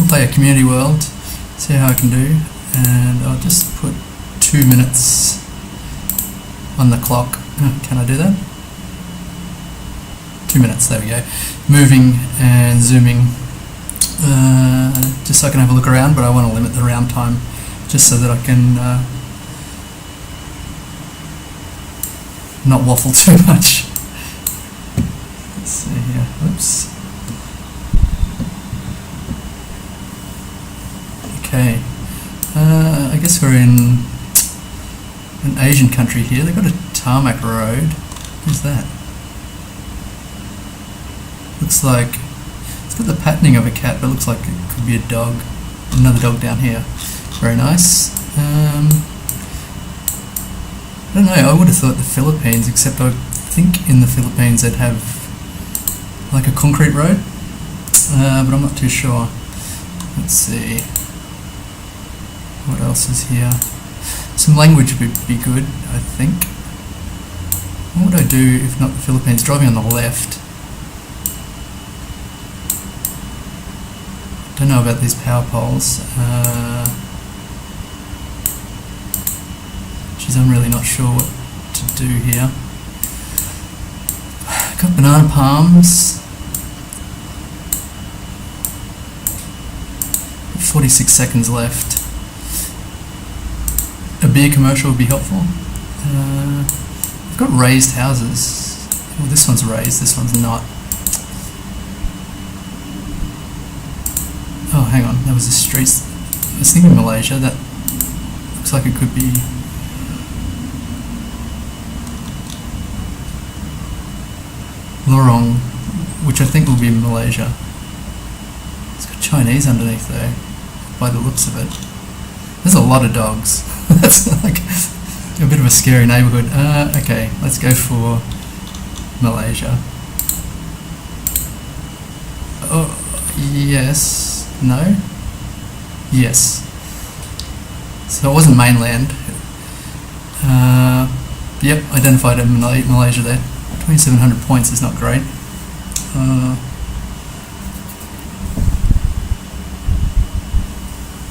We'll play a community world, see how I can do, and I'll just put 2 minutes on the clock. Can I do that? 2 minutes, there we go. Moving and zooming, just so I can have a look around, but I want to limit the round time just so that I can not waffle too much. Let's see here, oops. Okay, I guess we're in an Asian country here. They've got a tarmac road. What's that? Looks like it's got the patterning of a cat, but it looks like it could be a dog. Another dog down here. Very nice. I don't know, I would have thought the Philippines, except I think in the Philippines they'd have like a concrete road, but I'm not too sure. Let's see. What else is here? Some language would be good, I think. What would I do if not the Philippines? Driving on the left. Don't know about these power poles. I'm really not sure what to do here. Got banana palms. 46 seconds left. A beer commercial would be helpful. I've got raised houses. Well, this one's raised, this one's not. Oh, hang on, there was a street. I was thinking Malaysia. That looks like it could be. Lorong, which I think will be in Malaysia. It's got Chinese underneath though, by the looks of it. There's a lot of dogs. That's like a bit of a scary neighbourhood. Okay, let's go for Malaysia. Oh, yes. No? Yes. So it wasn't mainland. Yep, identified in Malaysia there. 2,700 points is not great.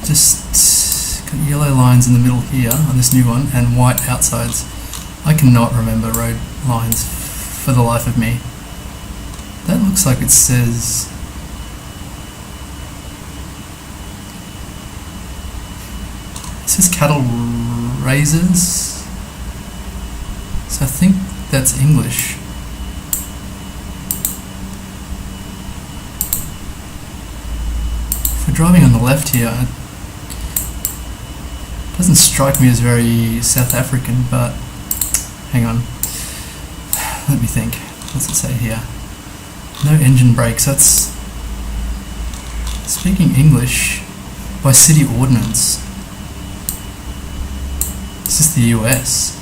Just got yellow lines in the middle here on this new one and white outsides. I cannot remember road lines for the life of me. That looks like it says cattle raisers. So I think that's English. If we're driving on the left here, it doesn't strike me as very South African, but hang on. Let me think. What's it say here? No engine brakes. That's speaking English by city ordinance. Is this the US?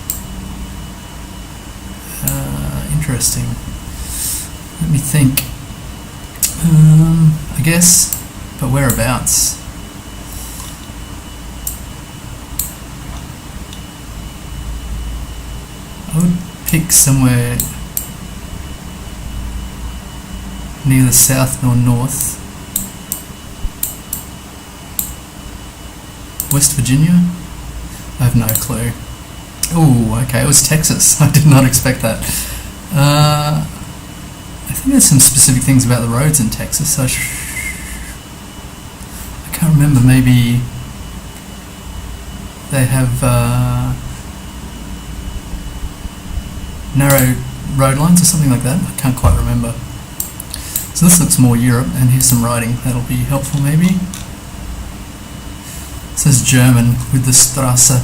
Interesting. Let me think. I guess, but whereabouts? I would pick somewhere neither south nor north. West Virginia? I have no clue. Oh, okay, it was Texas. I did not expect that. I think there's some specific things about the roads in Texas. I can't remember, maybe they have narrow road lines or something like that. I can't quite remember. So this looks more Europe, and here's some writing that'll be helpful maybe. It says German with the Strasse.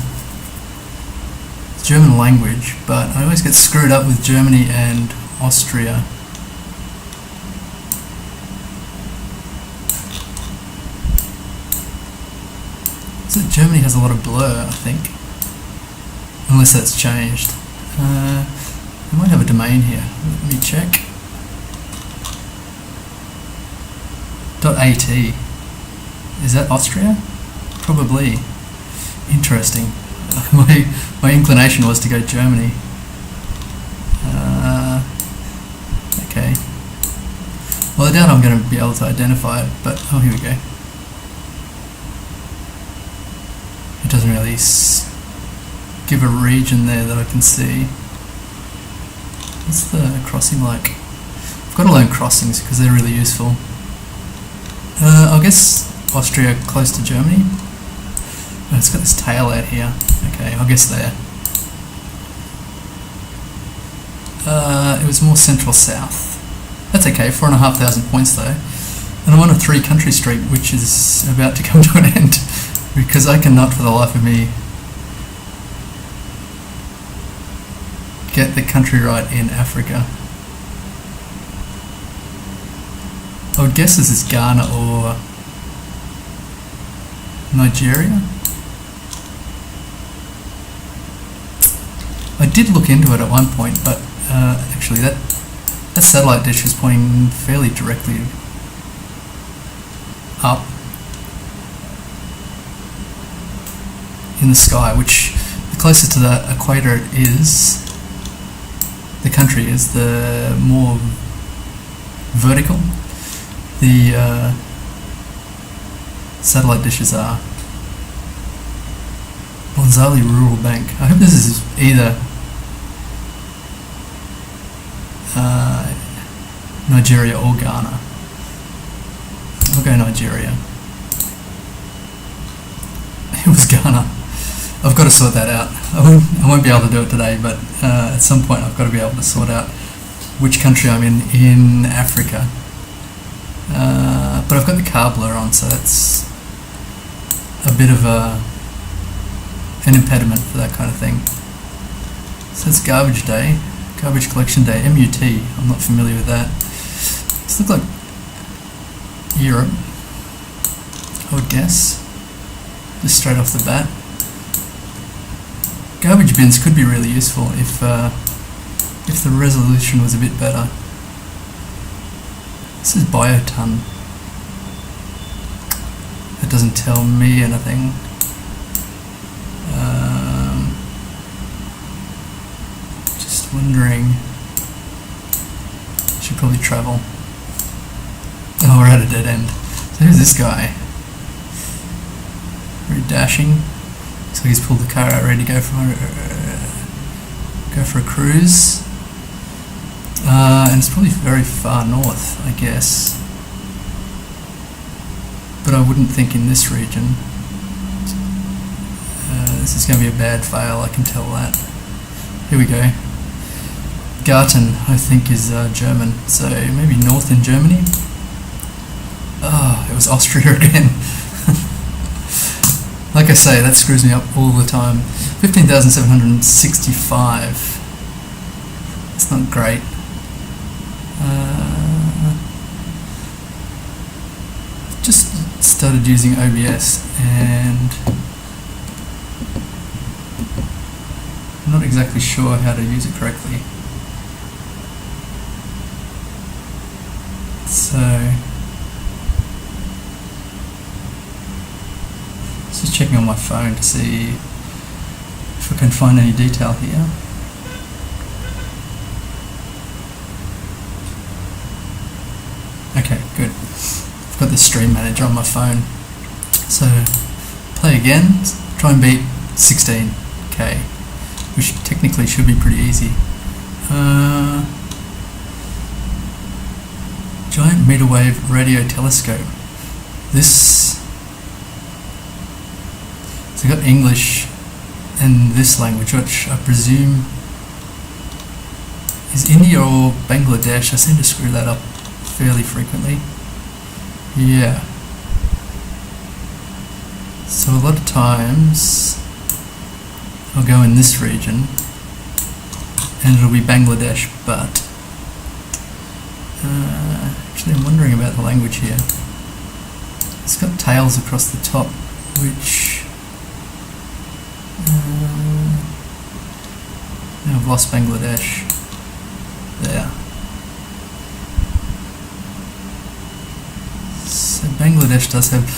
It's German language, but I always get screwed up with Germany and Austria. So Germany has a lot of blur, I think. Unless that's changed. I might have a domain here. Let me check. .at. Is that Austria? Probably. Interesting. My inclination was to go Germany. Okay. Well, I doubt I'm going to be able to identify it, but oh, here we go. give a region there that I can see. What's the crossing like? I've got to learn crossings because they're really useful. I guess Austria close to Germany. Oh, it's got this tail out here. Okay, I guess there. It was more central south. That's okay, 4,500 points though. And I'm on a 3-country streak, which is about to come to an end because I cannot for the life of me get the country right in Africa. I would guess this is Ghana or Nigeria. I did look into it at one point, but actually that satellite dish was pointing fairly directly up in the sky, which the closer to the equator it is, the country is, the more vertical the satellite dishes are. Bonzali Rural Bank. I hope this is either Nigeria or Ghana. I'll go Nigeria. It was Ghana. I've got to sort that out. I won't be able to do it today, but at some point I've got to be able to sort out which country I'm in Africa. But I've got the car blur on, so that's a bit of an impediment for that kind of thing. So it's garbage day, garbage collection day, MUT. I'm not familiar with that. This looks like Europe, I would guess, just straight off the bat. Garbage bins could be really useful if the resolution was a bit better. This is bioton. That doesn't tell me anything. Just wondering. Should probably travel. Oh, we're at a dead end. So who's this guy? Very dashing. Looks like he's pulled the car out ready to go for a cruise. And it's probably very far north, I guess. But I wouldn't think in this region. This is going to be a bad fail, I can tell that. Here we go. Garten, I think, is German, so maybe north in Germany. Oh, it was Austria again. Like I say, that screws me up all the time. 15,765. It's not great. Just started using OBS and I'm not exactly sure how to use it correctly. So just checking on my phone to see if I can find any detail here. Okay, good. I've got the stream manager on my phone. So play again, try and beat 16k, which technically should be pretty easy. Giant meter wave radio telescope. This, so I've got English and this language, which I presume is India or Bangladesh. I seem to screw that up fairly frequently. Yeah. So a lot of times I'll go in this region and it'll be Bangladesh, but actually I'm wondering about the language here. It's got tails across the top, which I've lost Bangladesh there. So Bangladesh does have,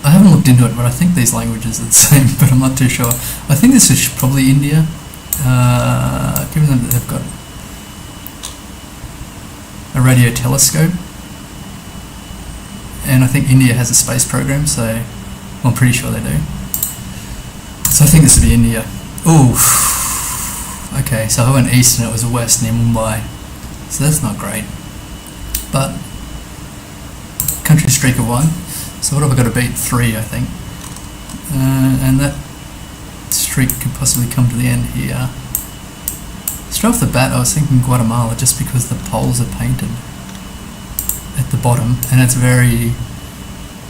I haven't looked into it, but I think these languages are the same, but I'm not too sure. I think this is probably India, given that they've got a radio telescope, and I think India has a space program, so I'm pretty sure they do. So I think this would be India. Ooh. Okay, so I went east and it was west near Mumbai. So that's not great. But country streak of 1. So what have I got to beat? 3, I think. And that streak could possibly come to the end here. Straight off the bat, I was thinking Guatemala just because the poles are painted at the bottom and it's very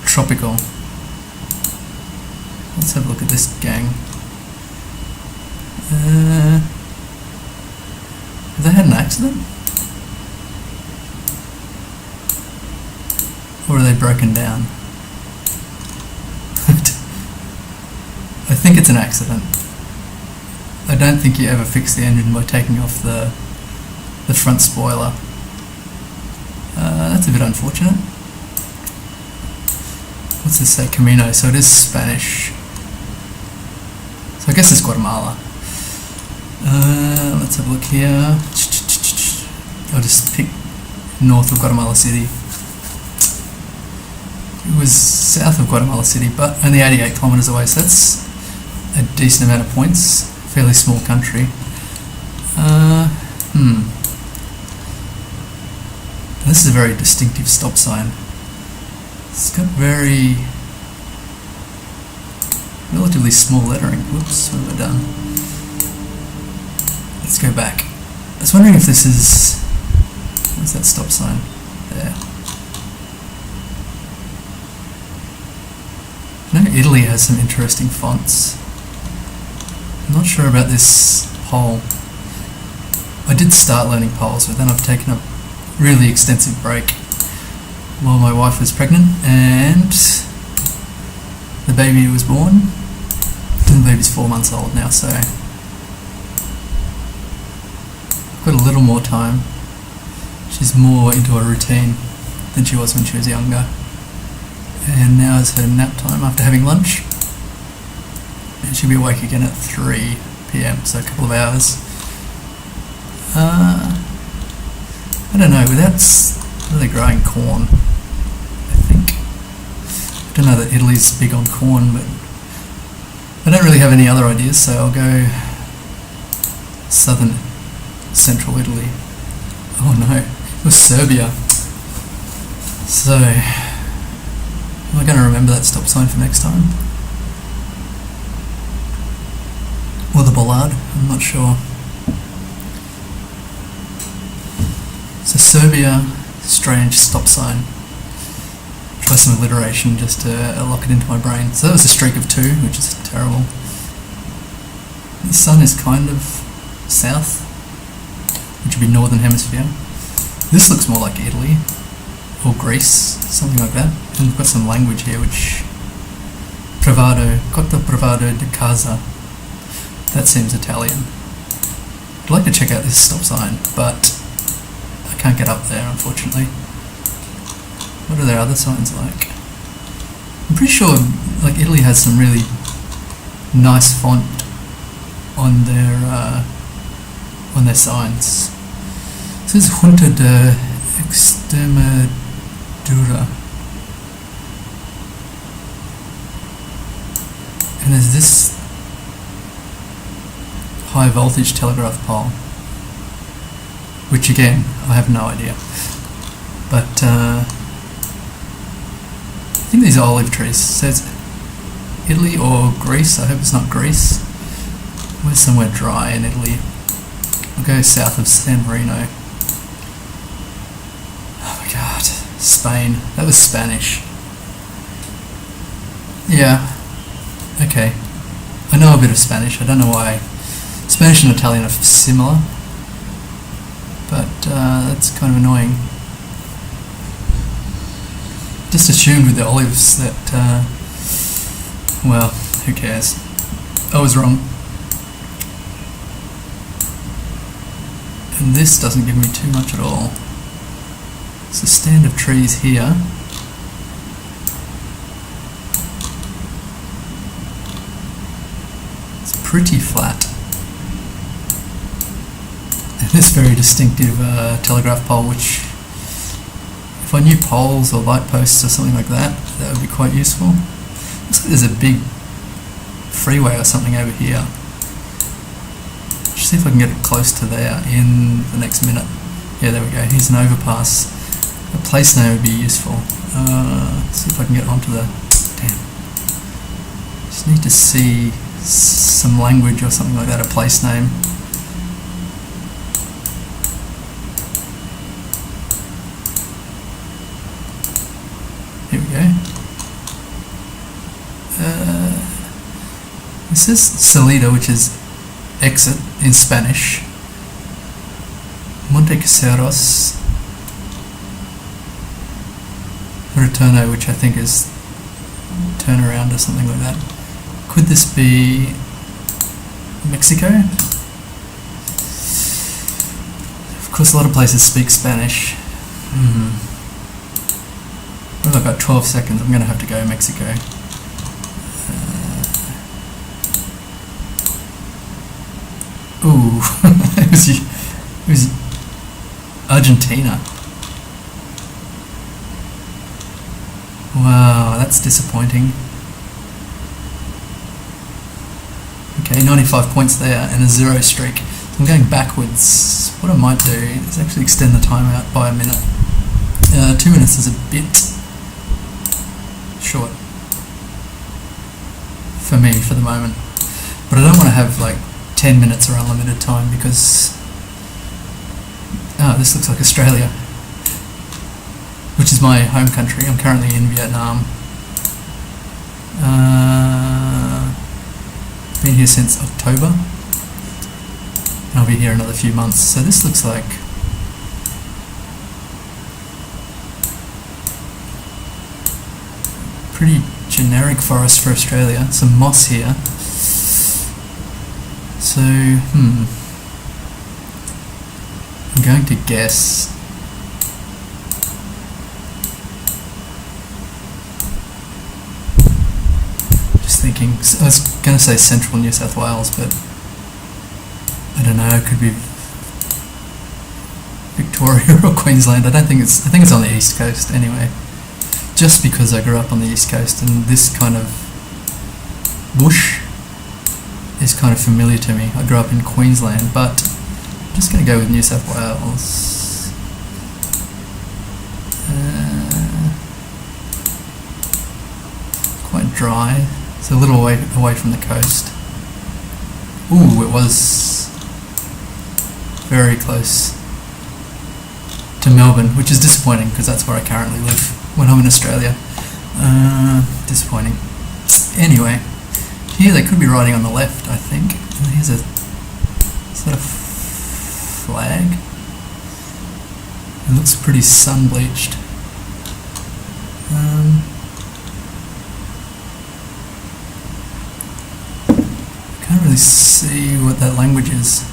tropical. Let's have a look at this gang. Have they had an accident? Or are they broken down? I think it's an accident. I don't think you ever fix the engine by taking off the front spoiler. That's a bit unfortunate. What's this say? Camino. So it is Spanish. So I guess it's Guatemala. Let's have a look here. I'll just pick north of Guatemala City. It was south of Guatemala City, but only 88 kilometres away, so that's a decent amount of points. Fairly small country. This is a very distinctive stop sign. It's got very relatively small lettering. Whoops, what have I done? Let's go back. I was wondering if this is... What's that stop sign? There. I know Italy has some interesting fonts. I'm not sure about this pole. I did start learning poles, but then I've taken a really extensive break while my wife was pregnant and the baby was born. And the baby's 4 months old now, so I've got a little more time. She's more into a routine than she was when she was younger. And now is her nap time after having lunch. And she'll be awake again at 3 PM, so a couple of hours. I don't know, without really growing corn, I think. I don't know that Italy's big on corn, but I don't really have any other ideas, so I'll go southern central Italy. Oh no, it was Serbia. So, am I going to remember that stop sign for next time? Or the bollard? I'm not sure. So Serbia, strange stop sign. Try some alliteration just to lock it into my brain. So that was a streak of 2, which is terrible. The sun is kind of south, which would be northern hemisphere. This looks more like Italy, or Greece, something like that. And we've got some language here, which... Privado, Cotta Privado di Casa. That seems Italian. I'd like to check out this stop sign, but I can't get up there, unfortunately. What are their other signs like? I'm pretty sure like Italy has some really nice font on their signs. This is Junta de Extremadura. And there's this high voltage telegraph pole, which again, I have no idea. But I think these are olive trees. It says Italy or Greece. I hope it's not Greece. We're somewhere dry in Italy. We'll go south of San Marino. Oh my god, Spain. That was Spanish. Yeah, okay. I know a bit of Spanish. I don't know why. Spanish and Italian are similar, but that's kind of annoying. Just assumed with the olives that, well, who cares? I was wrong. And this doesn't give me too much at all. It's a stand of trees here. It's pretty flat. And this very distinctive telegraph pole, which if I knew poles or light posts or something like that, that would be quite useful. Looks like there's a big freeway or something over here. Just see if I can get it close to there in the next minute. Yeah, there we go. Here's an overpass. A place name would be useful. Let's see if I can get onto the... Damn. Just need to see some language or something like that, a place name. Here we go. This is salida, which is exit in Spanish. Montecaseros. Retorno, which I think is turn around or something like that. Could this be Mexico? Of course, a lot of places speak Spanish. Well, I've got 12 seconds. I'm going to have to go Mexico. Ooh, it was Argentina. Wow, that's disappointing. Okay, 95 points there and a 0 streak. So I'm going backwards. What I might do is actually extend the time out by a minute. 2 minutes is a bit short for me for the moment. But I don't want to have like 10 minutes or unlimited time because... Oh, this looks like Australia, which is my home country. I'm currently in Vietnam. Been here since October. And I'll be here another few months. So this looks like pretty generic forest for Australia. Some moss here. So, I'm going to guess thinking, I was going to say central New South Wales, but I don't know, it could be Victoria or Queensland. I think it's on the east coast anyway, just because I grew up on the east coast and this kind of bush is kind of familiar to me. I grew up in Queensland, but I'm just going to go with New South Wales. Quite dry. It's a little away from the coast. Ooh, it was very close to Melbourne, which is disappointing because that's where I currently live when I'm in Australia. Disappointing. Anyway, here they could be riding on the left, I think. And here's is that a flag? It looks pretty sun-bleached. Can't really see what that language is.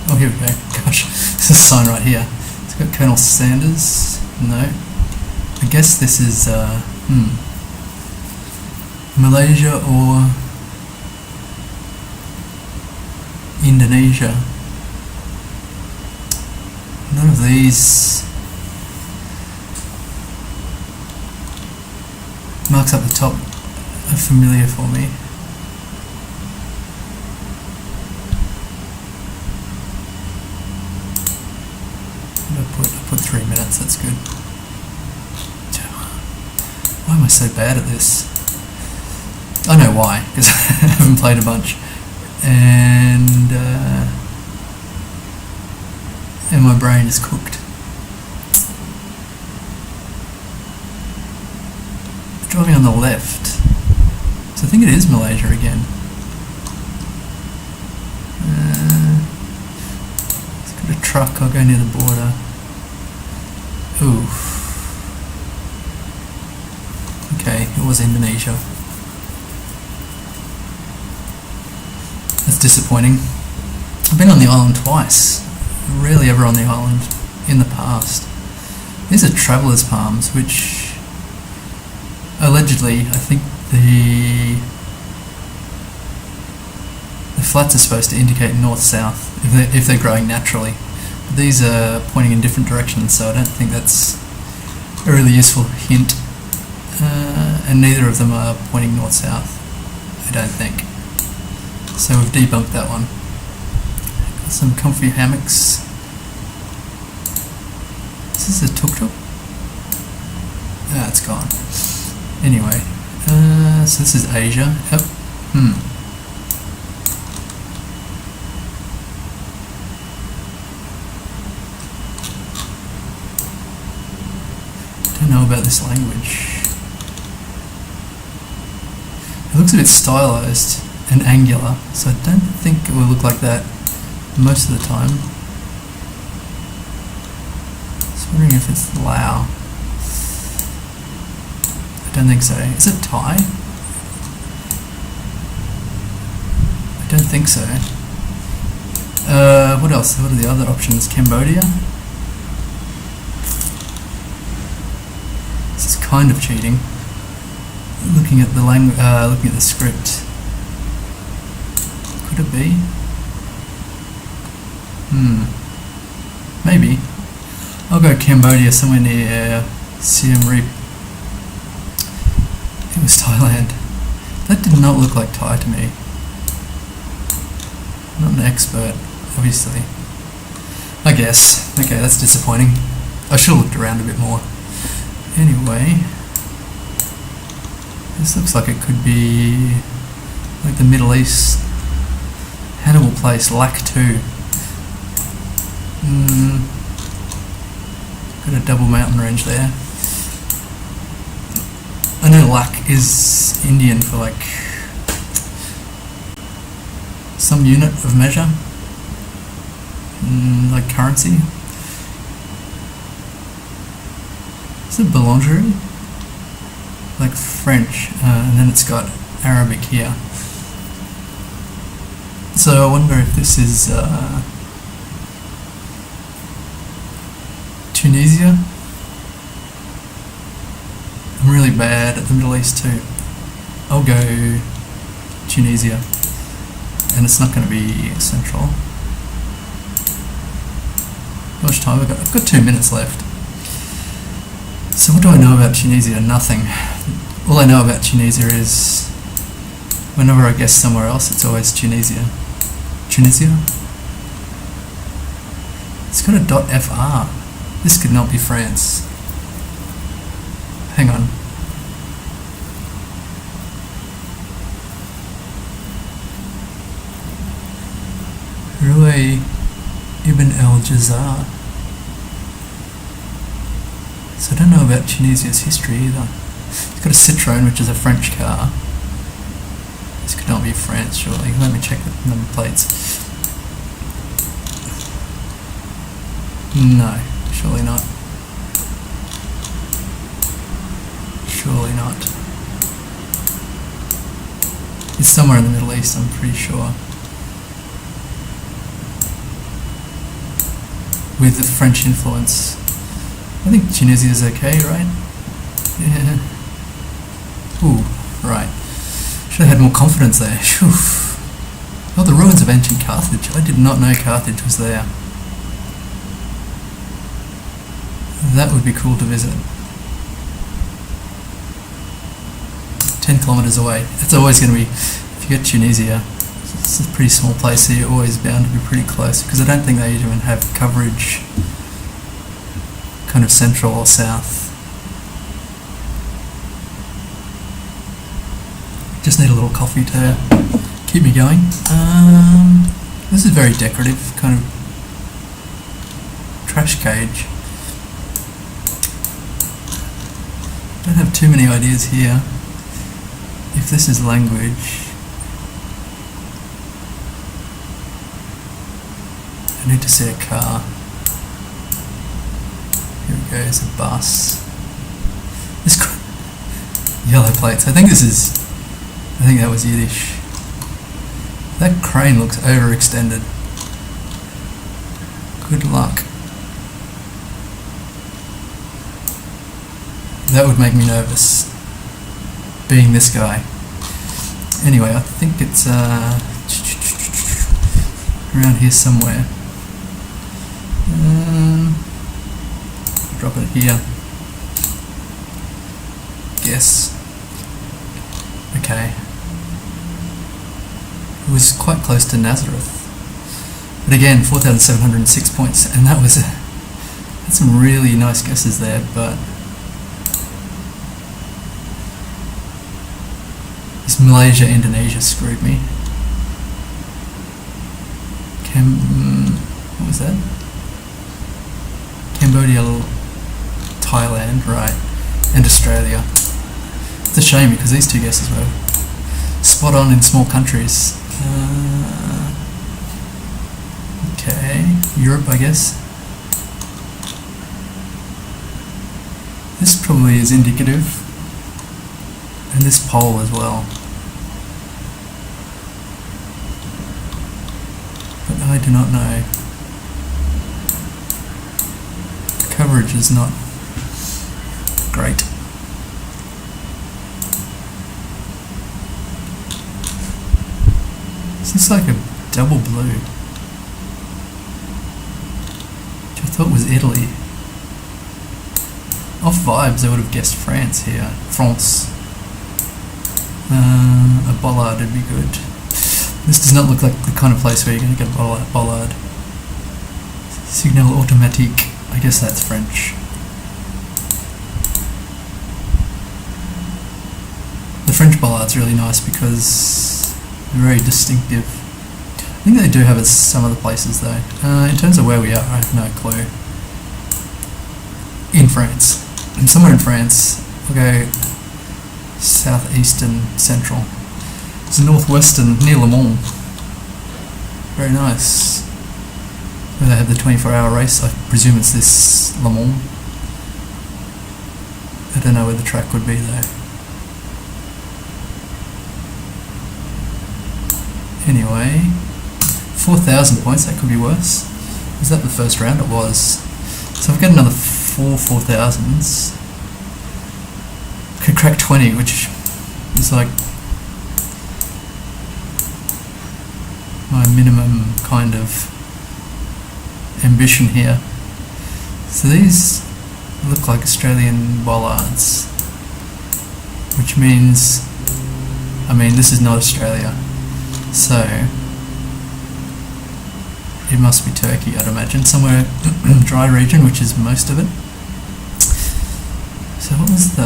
Oh, here we go. Gosh, there's a sign right here. It's got Colonel Sanders. No. I guess this is Malaysia or Indonesia. None of these marks up the top are familiar for me. I put 3 minutes, that's good. Why am I so bad at this? I know why, because I haven't played a bunch. And my brain is cooked. Driving on the left. So I think it is Malaysia again. It's got a truck, I'll go near the border. Ooh. Okay, it was Indonesia. That's disappointing. I've been on the island twice. Rarely ever on the island in the past. These are traveller's palms, which allegedly, I think the flats are supposed to indicate north-south if they're growing naturally. But these are pointing in different directions, so I don't think that's a really useful hint. And neither of them are pointing north-south, I don't think. So we've debunked that one. Got some comfy hammocks. Is this a tuk-tuk? Ah, it's gone. Anyway, so this is Asia. Yep. Don't know about this language. It looks a bit stylized and angular, so I don't think it will look like that most of the time. Just wondering if it's Lao. I don't think so. Is it Thai? I don't think so. What else? What are the other options? Cambodia? This is kind of cheating. Looking at the language, looking at the script. Could it be? Maybe. I'll go Cambodia, somewhere near Siem Reap. It was Thailand. That did not look like Thai to me. Not an expert, obviously. I guess. Okay, that's disappointing. I should have looked around a bit more. Anyway, this looks like it could be like the Middle East. Hannibal Place, Lac 2. Got a double mountain range there. I know Lac is Indian for like some unit of measure, like currency. Is it boulangerie? Like French, and then it's got Arabic here. So I wonder if this is Tunisia. I'm really bad at the Middle East too. I'll go Tunisia, and it's not going to be central. How much time have I got? I've got 2 minutes left. So what do I know about Tunisia? Nothing. All I know about Tunisia is whenever I guess somewhere else, it's always Tunisia. Tunisia? It's got a .fr. This could not be France. Hang on. Ruwais Ibn al-Jazar. So I don't know about Tunisia's history either. It's got a Citroën, which is a French car. This could not be France, surely. Let me check the number plates. No, surely not. Surely not. It's somewhere in the Middle East, I'm pretty sure. With the French influence. I think Tunisia is okay, right? Yeah. Ooh, right. Should have had more confidence there. Oh, the ruins of ancient Carthage. I did not know Carthage was there. That would be cool to visit. 10 kilometers away. It's always going to be, if you get Tunisia, it's a pretty small place, so you're always bound to be pretty close, because I don't think they even have coverage kind of central or south. Just need a little coffee to keep me going. This is very decorative, kind of trash cage. Don't have too many ideas here. If this is language, I need to see a car. Here we go, it's a bus. This yellow plates. I think that was Yiddish. That crane looks overextended. Good luck. That would make me nervous, being this guy. Anyway, I think it's around here somewhere. Drop it here. Guess. Okay. was quite close to Nazareth. But again, 4,706 points, and that's some really nice guesses there, but this Malaysia, Indonesia screwed me. What was that? Cambodia, Thailand, right, and Australia. It's a shame because these two guesses were spot on in small countries. Okay, Europe, I guess. This probably is indicative, and this pole as well. But I do not know. The coverage is not great. This looks like a double blue, which I thought was Italy. Off vibes, I would have guessed France here. France. A bollard would be good. This does not look like the kind of place where you're going to get a bollard. Signal automatique. I guess that's French. The French bollard's really nice because they're very distinctive. I think they do have it some other places though. In terms of where we are, I have no clue. In France. And somewhere in France, we'll go southeastern central. It's northwestern, near Le Mans. Very nice. Where they have the 24-hour race. I presume it's this Le Mans. I don't know where the track would be though. Anyway, 4,000 points, that could be worse. Was that the first round? It was. So I've got another 4,000s. Could crack 20, which is like my minimum kind of ambition here. So these look like Australian bollards, which means, I mean, this is not Australia, so it must be Turkey, I'd imagine, somewhere dry region, which is most of it. So what was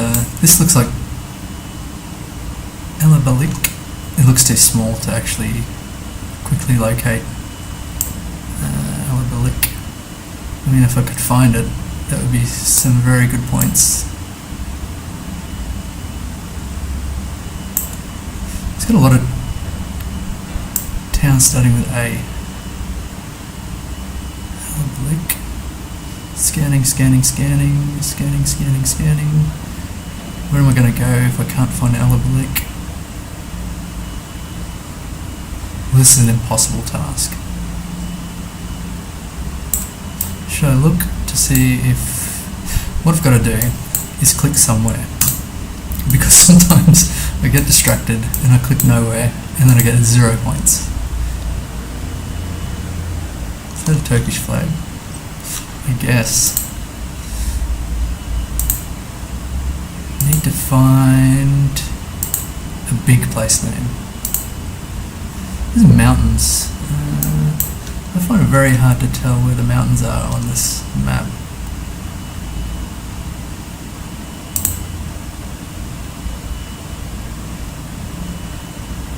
this looks like Elabalik. It looks too small to actually quickly locate. Elabalik. I mean, if I could find it, that would be some very good points. It's got a lot of towns starting with A. Elabalik. Scanning. Where am I going to go if I can't find Elabalik? Well, this is an impossible task. Should I look to see if... What I've got to do is click somewhere. Because sometimes I get distracted and I click nowhere and then I get 0 points. Is that a Turkish flag? I guess. Need to find a big place name. These are mountains. I find it very hard to tell where the mountains are on this map.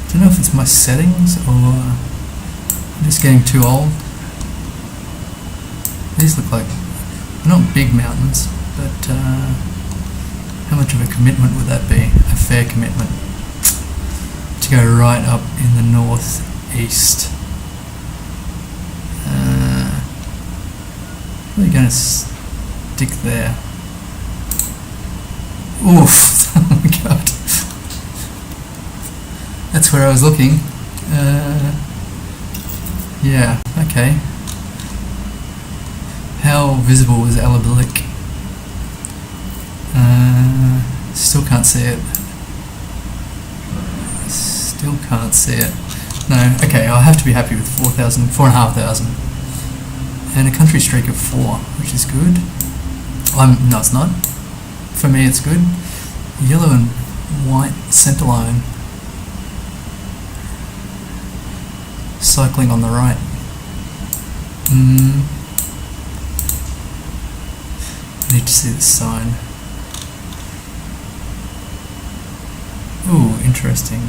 I don't know if it's my settings or I'm just getting too old. These look like, not big mountains, but how much of a commitment would that be? A fair commitment. To go right up in the northeast. We're going to stick there. Oof! Oh my god. That's where I was looking. Yeah, okay. How visible was Elabalik? Still can't see it. Still can't see it. No, okay, I'll have to be happy with 4,000, 4,500. And a country streak of 4, which is good. No, it's not. For me, it's good. Yellow and white centre line. cycling on the right. I need to see the sign. Ooh, interesting.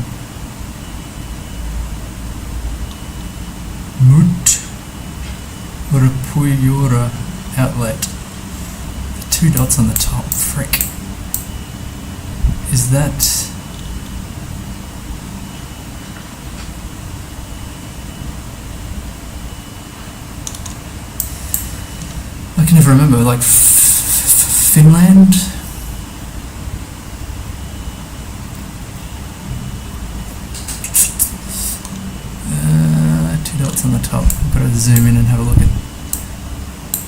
Mut Rapuyura outlet. The 2 dots on the top. Frick. Is that... I can never remember, like Finland? 2 dots on the top. I've got to zoom in and have a look at...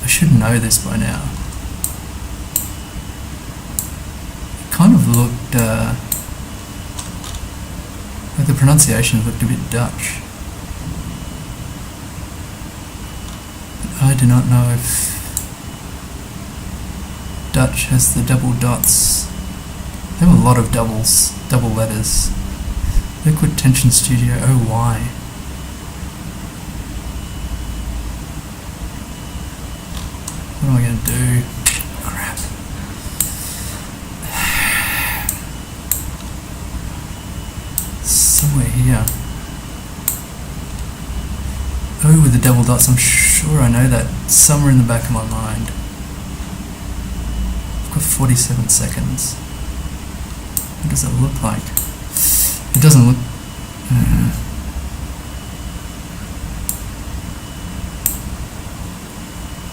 I should know this by now. It kind of looked... like the pronunciation looked a bit Dutch. But I do not know if Dutch has the double dots. There were a lot of double letters. Liquid Tension Studio, oh why? What am I going to do? Crap. Somewhere here. Oh, with the double dots, I'm sure I know that. Somewhere in the back of my mind. I've got 47 seconds. What does it look like? It doesn't look...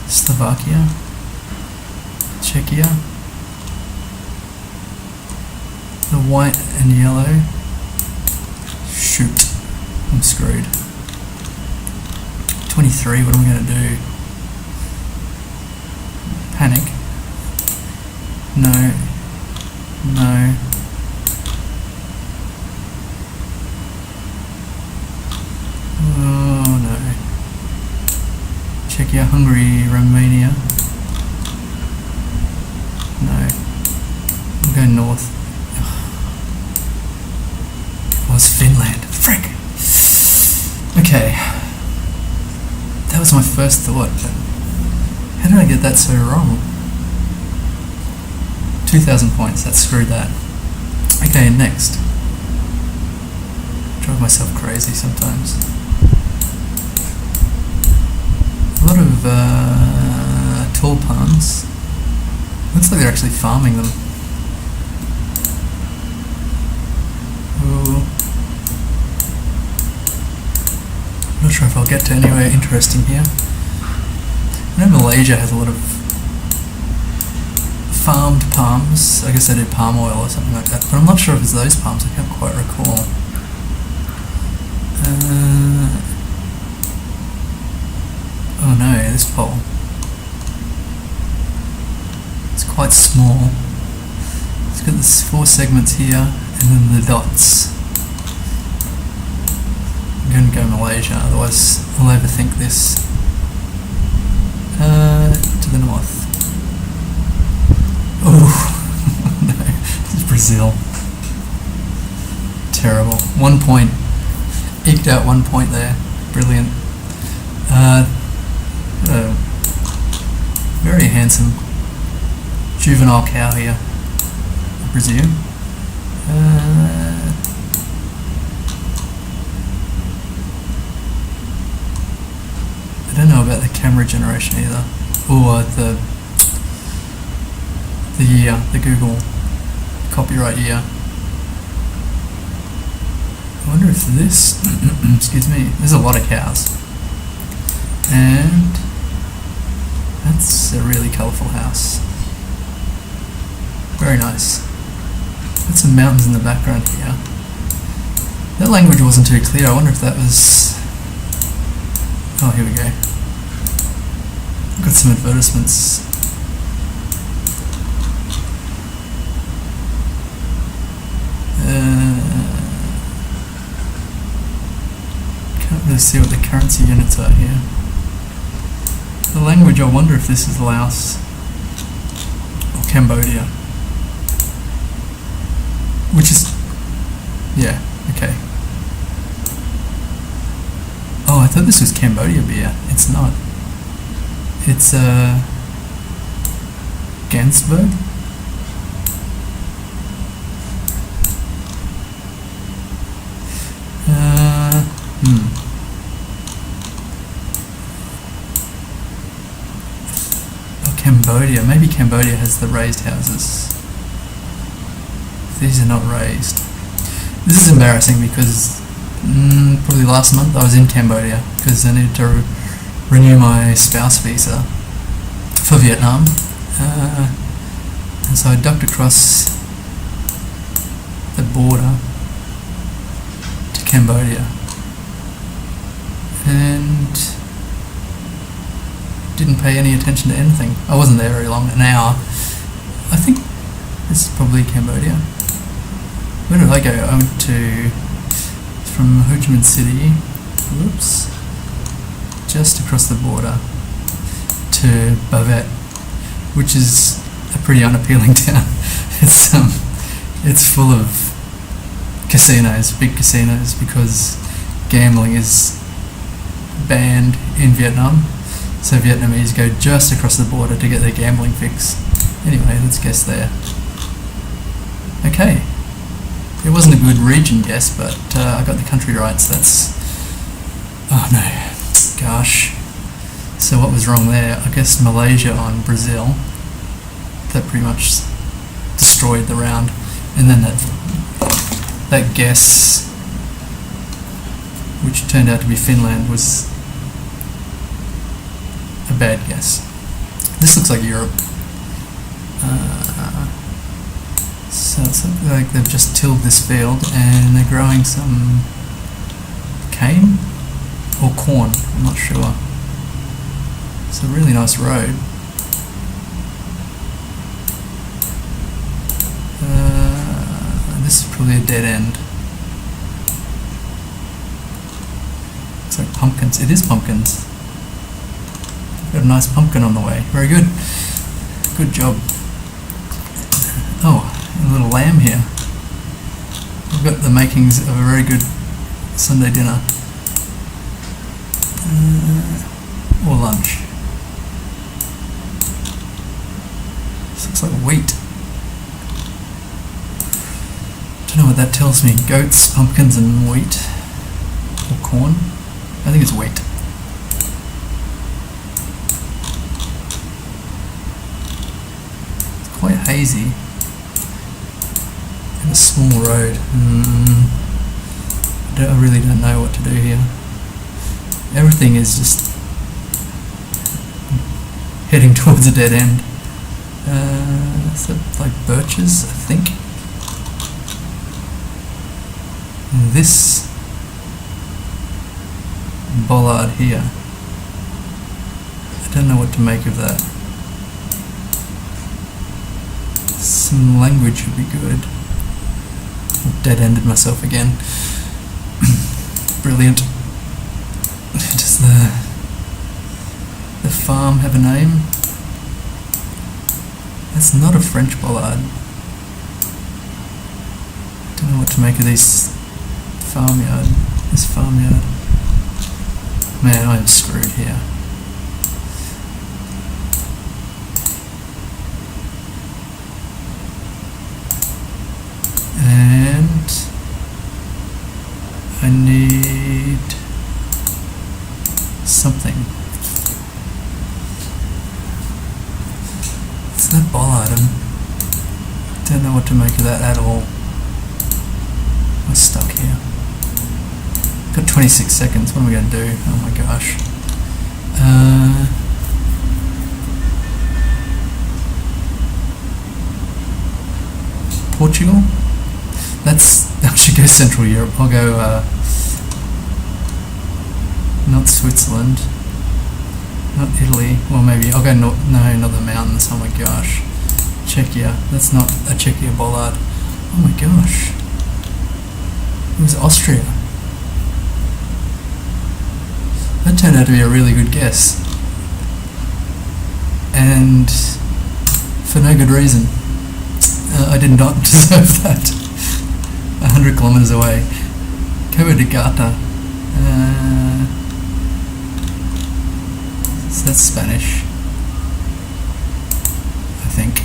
Slovakia, Czechia, the white and yellow. Shoot, I'm screwed. 23, what am I going to do? Panic. No. No. Oh no. Czechia, Hungary, Romania. No. I'm going north. It was Finland. Frick! Okay. That was my first thought, but how did I get that so wrong? 2,000 points, that screwed that. Okay, next. Drive myself crazy sometimes. A lot of tall palms. Looks like they're actually farming them. Ooh. Not sure if I'll get to anywhere interesting here. I know Malaysia has a lot of farmed palms. I guess they do palm oil or something like that, but I'm not sure if it's those palms. I can't quite recall. Oh no, this pole. It's quite small. It's got this 4 segments here, and then the dots. I'm going to go Malaysia, otherwise I'll overthink this. To the north. Oh, no, this is Brazil. Terrible. 1 point. Eked out 1 point there. Brilliant. Very handsome juvenile cow here, I presume. I don't know about the camera generation either, or the year, the Google copyright year. I wonder if this, excuse me, there's a lot of cows. And that's a really colourful house. Very nice. Got some mountains in the background here. That language wasn't too clear. I wonder if that was... Oh, here we go. Got some advertisements. Can't really see what the currency units are here. The language, I wonder if this is Laos or Cambodia. Which is... yeah, okay. I thought this was Cambodia beer. It's not. It's Gansberg. Oh, Cambodia. Maybe Cambodia has the raised houses. These are not raised. This is embarrassing because probably last month I was in Cambodia because I needed to renew my spouse visa for Vietnam. And so I ducked across the border to Cambodia and didn't pay any attention to anything. I wasn't there very long, an hour. I think this is probably Cambodia. Where did I go? I went from Ho Chi Minh City, whoops, just across the border to Bavet, which is a pretty unappealing town. It's full of casinos, big casinos, because gambling is banned in Vietnam. So Vietnamese go just across the border to get their gambling fix. Anyway, let's guess there. Okay. It wasn't a good region guess, but I got the country right, so that's... Oh no, gosh. So what was wrong there? I guessed Malaysia on Brazil. That pretty much destroyed the round. And then that guess, which turned out to be Finland, was a bad guess. This looks like Europe. So it's like they've just tilled this field and they're growing some cane or corn, I'm not sure. It's a really nice road. This is probably a dead end. Looks like pumpkins. It is pumpkins. Got a nice pumpkin on the way. Very good. Good job. Oh, a little lamb here. We've got the makings of a very good Sunday dinner. Or lunch. This looks like wheat. Don't know what that tells me. Goats, pumpkins and wheat. Or corn. I think it's wheat. It's quite hazy. And a small road. I really don't know what to do here. Everything is just heading towards a dead end. Is that like birches, I think? And this bollard here, I don't know what to make of that. Some language would be good. I've dead-ended myself again. Brilliant. Does the farm have a name? That's not a French bollard. Don't know what to make of this farmyard. Man, I'm screwed here. And I need something. It's that bollard. I don't know what to make of that at all. I'm stuck here. Got 26 seconds. What am I going to do? Oh my gosh. Portugal? I should go Central Europe. I'll go not Switzerland, not Italy. Well, maybe I'll go not the mountains. Oh my gosh. Czechia. That's not a Czechia bollard. Oh my gosh. It was Austria. That turned out to be a really good guess. And for no good reason. I did not deserve that. 100 kilometers away. Cabo de Gata. So that's Spanish, I think.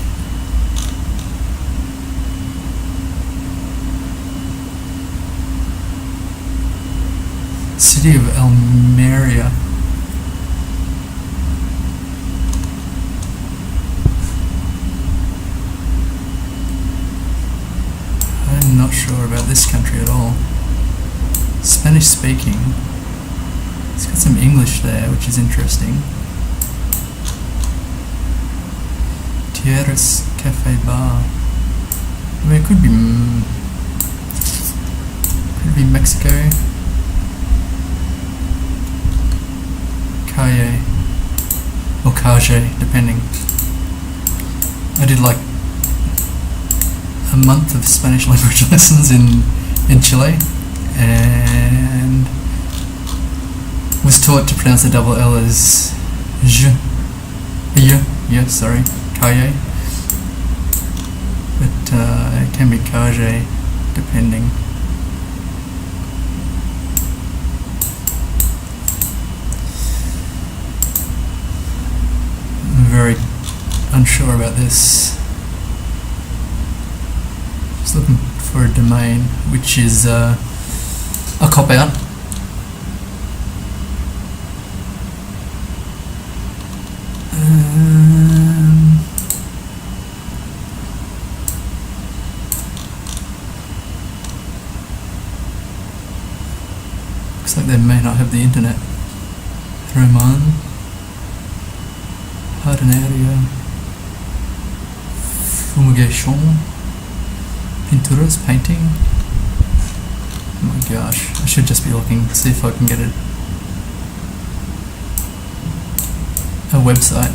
City of Almeria. I'm not sure about this country at all. Spanish speaking. It's got some English there, which is interesting. Tierras Cafe Bar. I mean, it could be Mexico. Calle or Calle, depending. I did like a month of Spanish language lessons in Chile, and was taught to pronounce the double L as sorry, Calle, but it can be Calle, depending. Very unsure about this. Just looking for a domain, which is a cop out. Looks like they may not have the internet. Roman. Jardineria, fumigation, pinturas, painting. Oh my gosh, I should just be looking to see if I can get a website.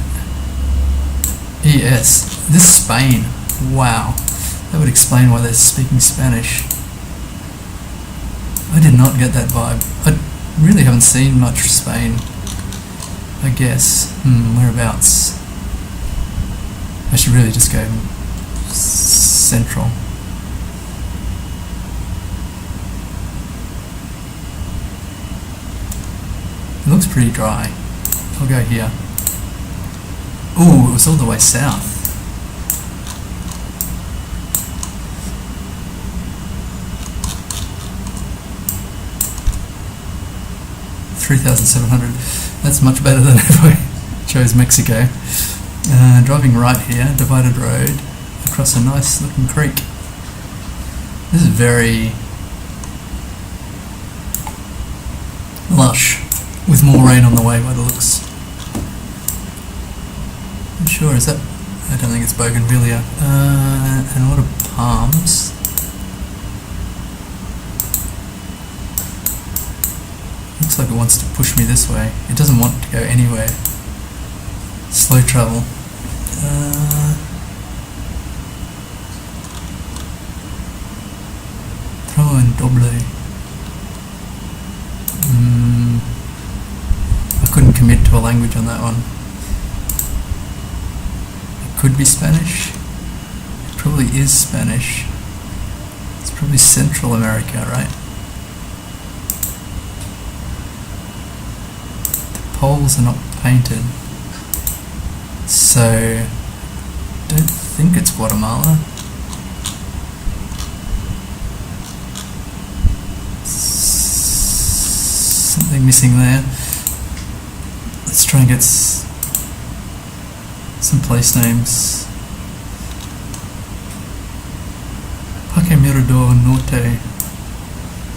ES, this is Spain. Wow, that would explain why they're speaking Spanish. I did not get that vibe. I really haven't seen much of Spain, I guess. Whereabouts? I should really just go central. It looks pretty dry. I'll go here. Ooh, it was all the way south. $3,700. That's much better than if I chose Mexico. Driving right here, divided road, across a nice looking creek. This is very lush, with more rain on the way by the looks. I'm sure, is that? I don't think it's bougainvillea. And a lot of palms. Looks like it wants to push me this way. It doesn't want to go anywhere. Slow travel. Throw in doble. I couldn't commit to a language on that one. It could be Spanish. It probably is Spanish. It's probably Central America, right? The poles are not painted. So, don't think it's Guatemala. Something missing there. Let's try and get some place names. Parque Mirador Norte.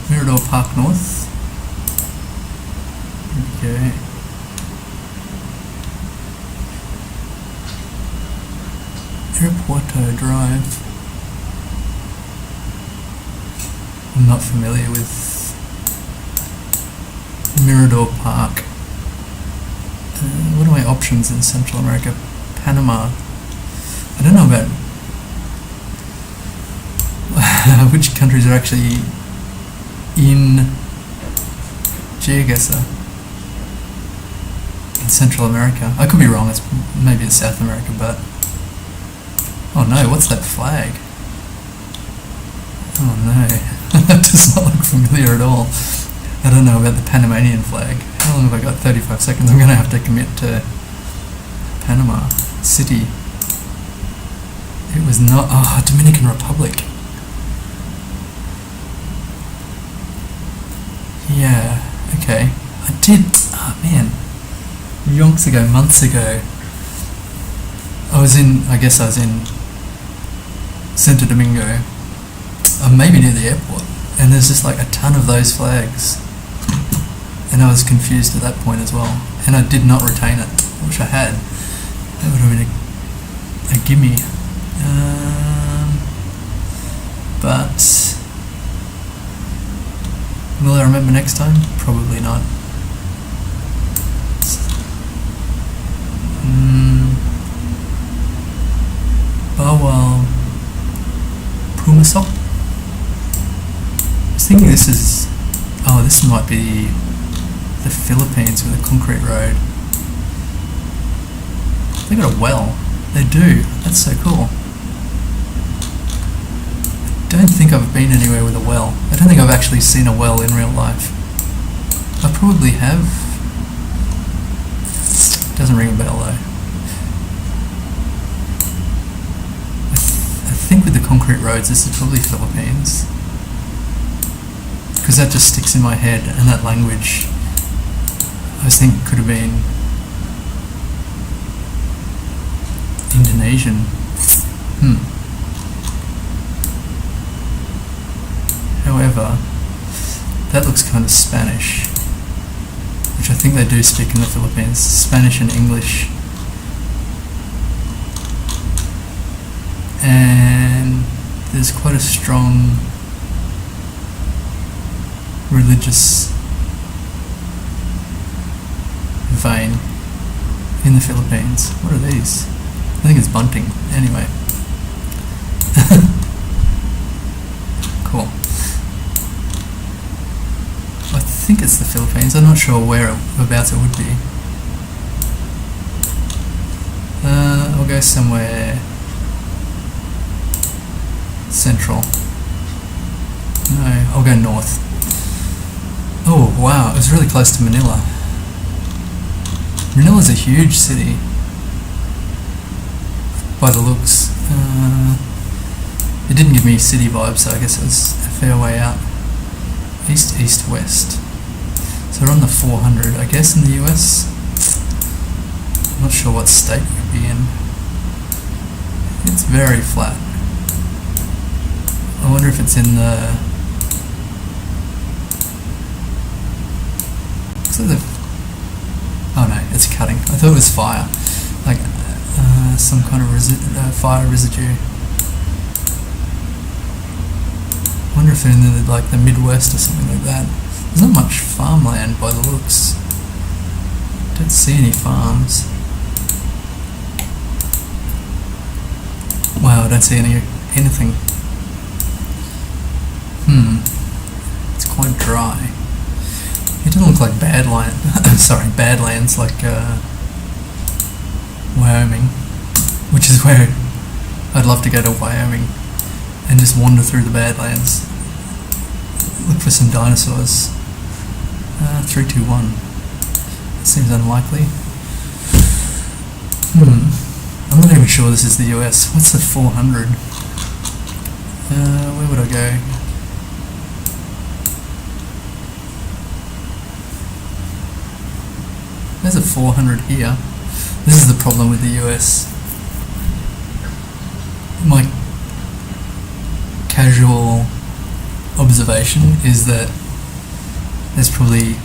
Mirador Park North. Okay. Aeropuerto Drive. I'm not familiar with Mirador Park. What are my options in Central America? Panama. I don't know about which countries are actually in GeoGuessr in Central America. I could be wrong, maybe it's South America, but oh no, what's that flag? Oh no, that does not look familiar at all. I don't know about the Panamanian flag. How long have I got? 35 seconds. I'm going to have to commit to Panama City. It was not... Oh, Dominican Republic. Yeah, okay. I did... Oh, man. Yonks ago, months ago. I was in Santo Domingo. Maybe near the airport. And there's just like a ton of those flags. And I was confused at that point as well. And I did not retain it. I wish I had. That would have been a gimme. But will I remember next time? Probably not. Bawal Pumasok. I was thinking this is... Oh, this might be the Philippines with a concrete road. They got a well. They do. That's so cool. I don't think I've been anywhere with a well. I don't think I've actually seen a well in real life. I probably have. Doesn't ring a bell though. I think with the concrete roads, this is probably Philippines. Because that just sticks in my head, and that language I was thinking could have been Indonesian. However, that looks kind of Spanish, which I think they do speak in the Philippines. Spanish and English. And there's quite a strong religious vein in the Philippines. What are these? I think it's bunting. Anyway. Cool. I think it's the Philippines. I'm not sure whereabouts it would be. I'll go somewhere central. No, I'll go north. Oh wow, it was really close to Manila. Manila's a huge city by the looks. It didn't give me city vibes, so I guess it was a fair way out. East, east, west. So we're on the 400, I guess, in the US. I'm not sure what state we'd be in. It's very flat. I wonder if it's in the... Looks like oh no, it's cutting. I thought it was fire. Like some kind of fire residue. I wonder if they're in the Midwest or something like that. There's not much farmland by the looks. Don't see any farms. Wow, I don't see anything. It's quite dry. It doesn't look like Badlands like Wyoming, which is where I'd love to go to Wyoming and just wander through the Badlands. Look for some dinosaurs. 3, 2, 1. That seems unlikely. I'm not even sure this is the US. What's the 400? Where would I go? There's a 400 here. This is the problem with the US. My casual observation is that there's probably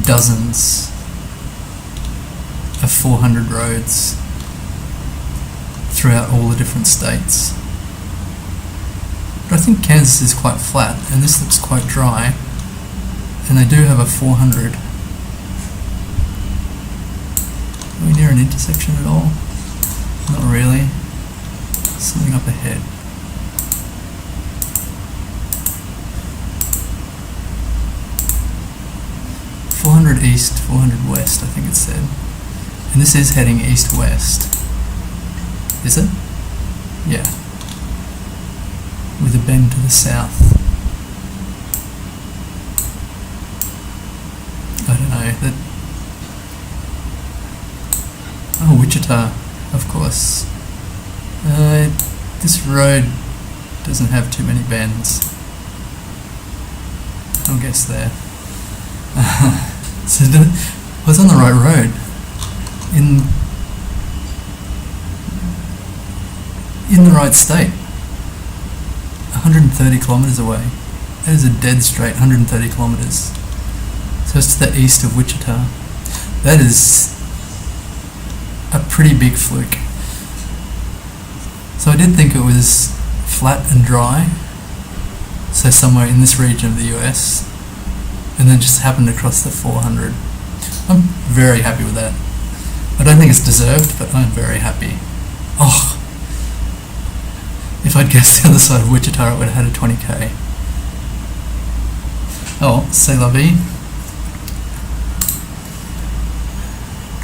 dozens of 400 roads throughout all the different states. But I think Kansas is quite flat, and this looks quite dry, and they do have a 400. Are we near an intersection at all? Not really. Something up ahead. .400 east, 400 west, I think it said. And this is heading east-west. Is it? Yeah. With a bend to the south. I Wichita, of course. This road doesn't have too many bends. I'll guess there. So I was on the right road. In the right state. 130 kilometers away. That is a dead straight 130 kilometers. So it's to the east of Wichita. That is a pretty big fluke. So I did think it was flat and dry, so somewhere in this region of the US, and then just happened to cross the 400. I'm very happy with that. I don't think it's deserved, but I'm very happy. Oh, if I'd guessed the other side of Wichita, I would have had a 20k. Oh, c'est la vie.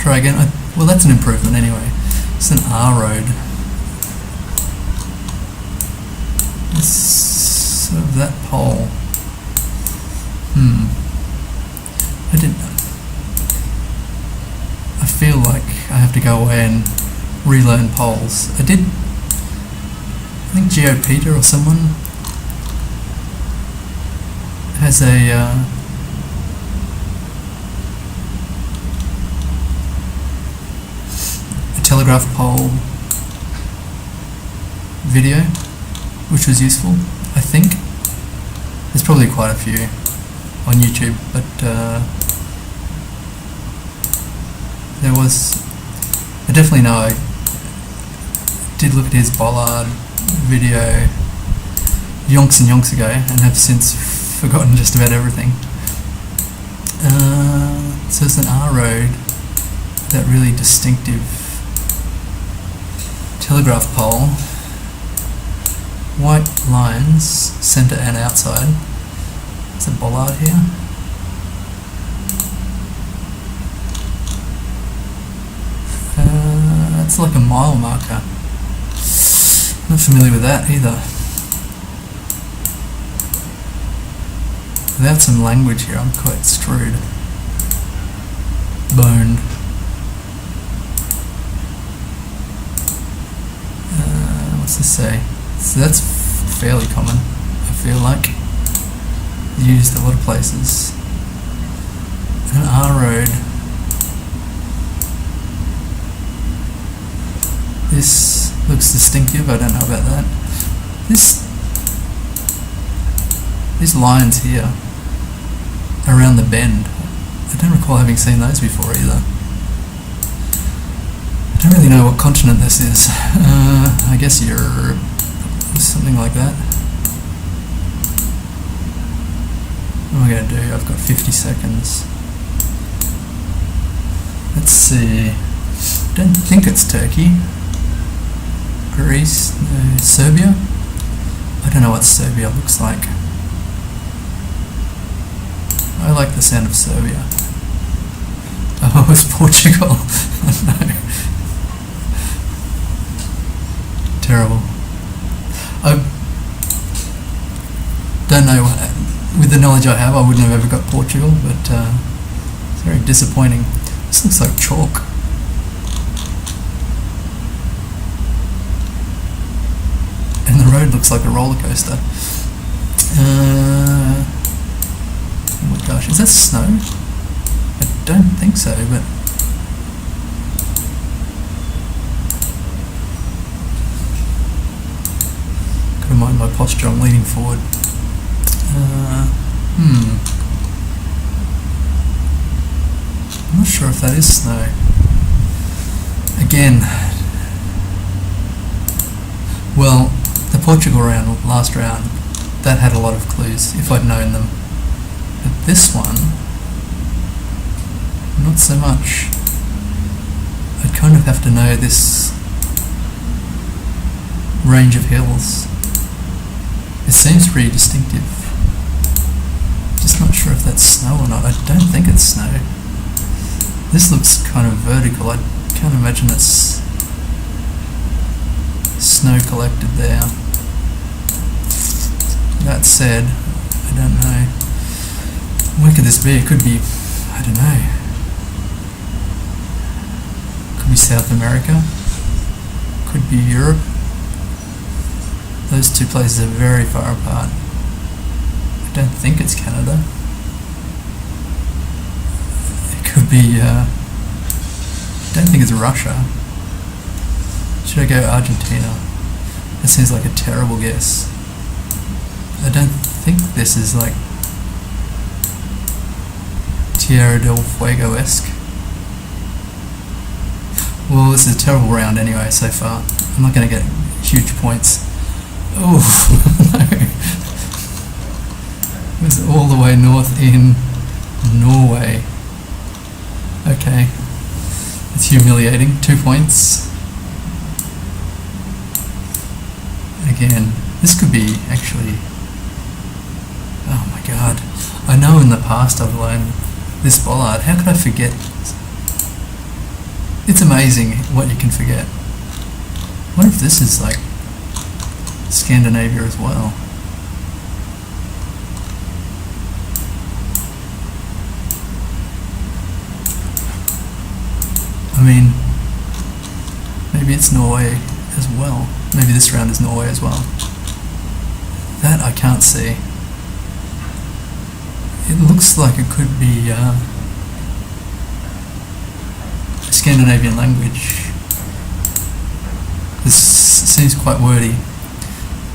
Try again. Well, that's an improvement anyway. It's an R road. It's sort of that pole. I feel like I have to go away and relearn poles. I think GeoPeter or someone has a telegraph pole video, which was useful, I think. There's probably quite a few on YouTube, but I definitely know I did look at his bollard video yonks and yonks ago and have since forgotten just about everything. So it's an R road, that really distinctive telegraph pole, white lines, centre and outside. There's a bollard here. That's like a mile marker. Not familiar with that either. Without some language here, I'm quite screwed. Boned. What's this say? So that's fairly common, I feel like. Used a lot of places. An R road. This looks distinctive, I don't know about that. These lines here around the bend, I don't recall having seen those before either. I don't really know what continent this is. I guess Europe, something like that. What am I going to do? I've got 50 seconds. Let's see. Don't think it's Turkey. Greece, no. Serbia? I don't know what Serbia looks like. I like the sound of Serbia. Oh, it's Portugal. Oh no. Terrible. I don't know, with the knowledge I have, I wouldn't have ever got Portugal, but it's very disappointing. This looks like chalk. And the road looks like a roller coaster. Oh my gosh, is that snow? I don't think so, but gotta mind my posture, I'm leaning forward. I'm not sure if that is snow. Again, well, the Portugal round, last round, that had a lot of clues if I'd known them. But this one, not so much. I'd kind of have to know this range of hills. It seems pretty distinctive. Just not sure if that's snow or not. I don't think it's snow. This looks kind of vertical. I can't imagine it's snow collected there. That said, I don't know. Where could this be? It could be, I don't know. Could be South America. Could be Europe. Those two places are very far apart. I don't think it's Canada. It could be, I don't think it's Russia. Should I go Argentina? That seems like a terrible guess. I don't think this is like Tierra del Fuego-esque. Well, this is a terrible round anyway so far. I'm not going to get huge points. Oh, no. It was all the way north in Norway. Okay. It's humiliating. 2 points. Again, this could be actually... Oh my god. I know in the past I've learned this bollard. How could I forget? It's amazing what you can forget. What if this is like Scandinavia as well? I mean, maybe it's Norway as well. Maybe this round is Norway as well. That I can't see. It looks like it could be a Scandinavian language. This seems quite wordy.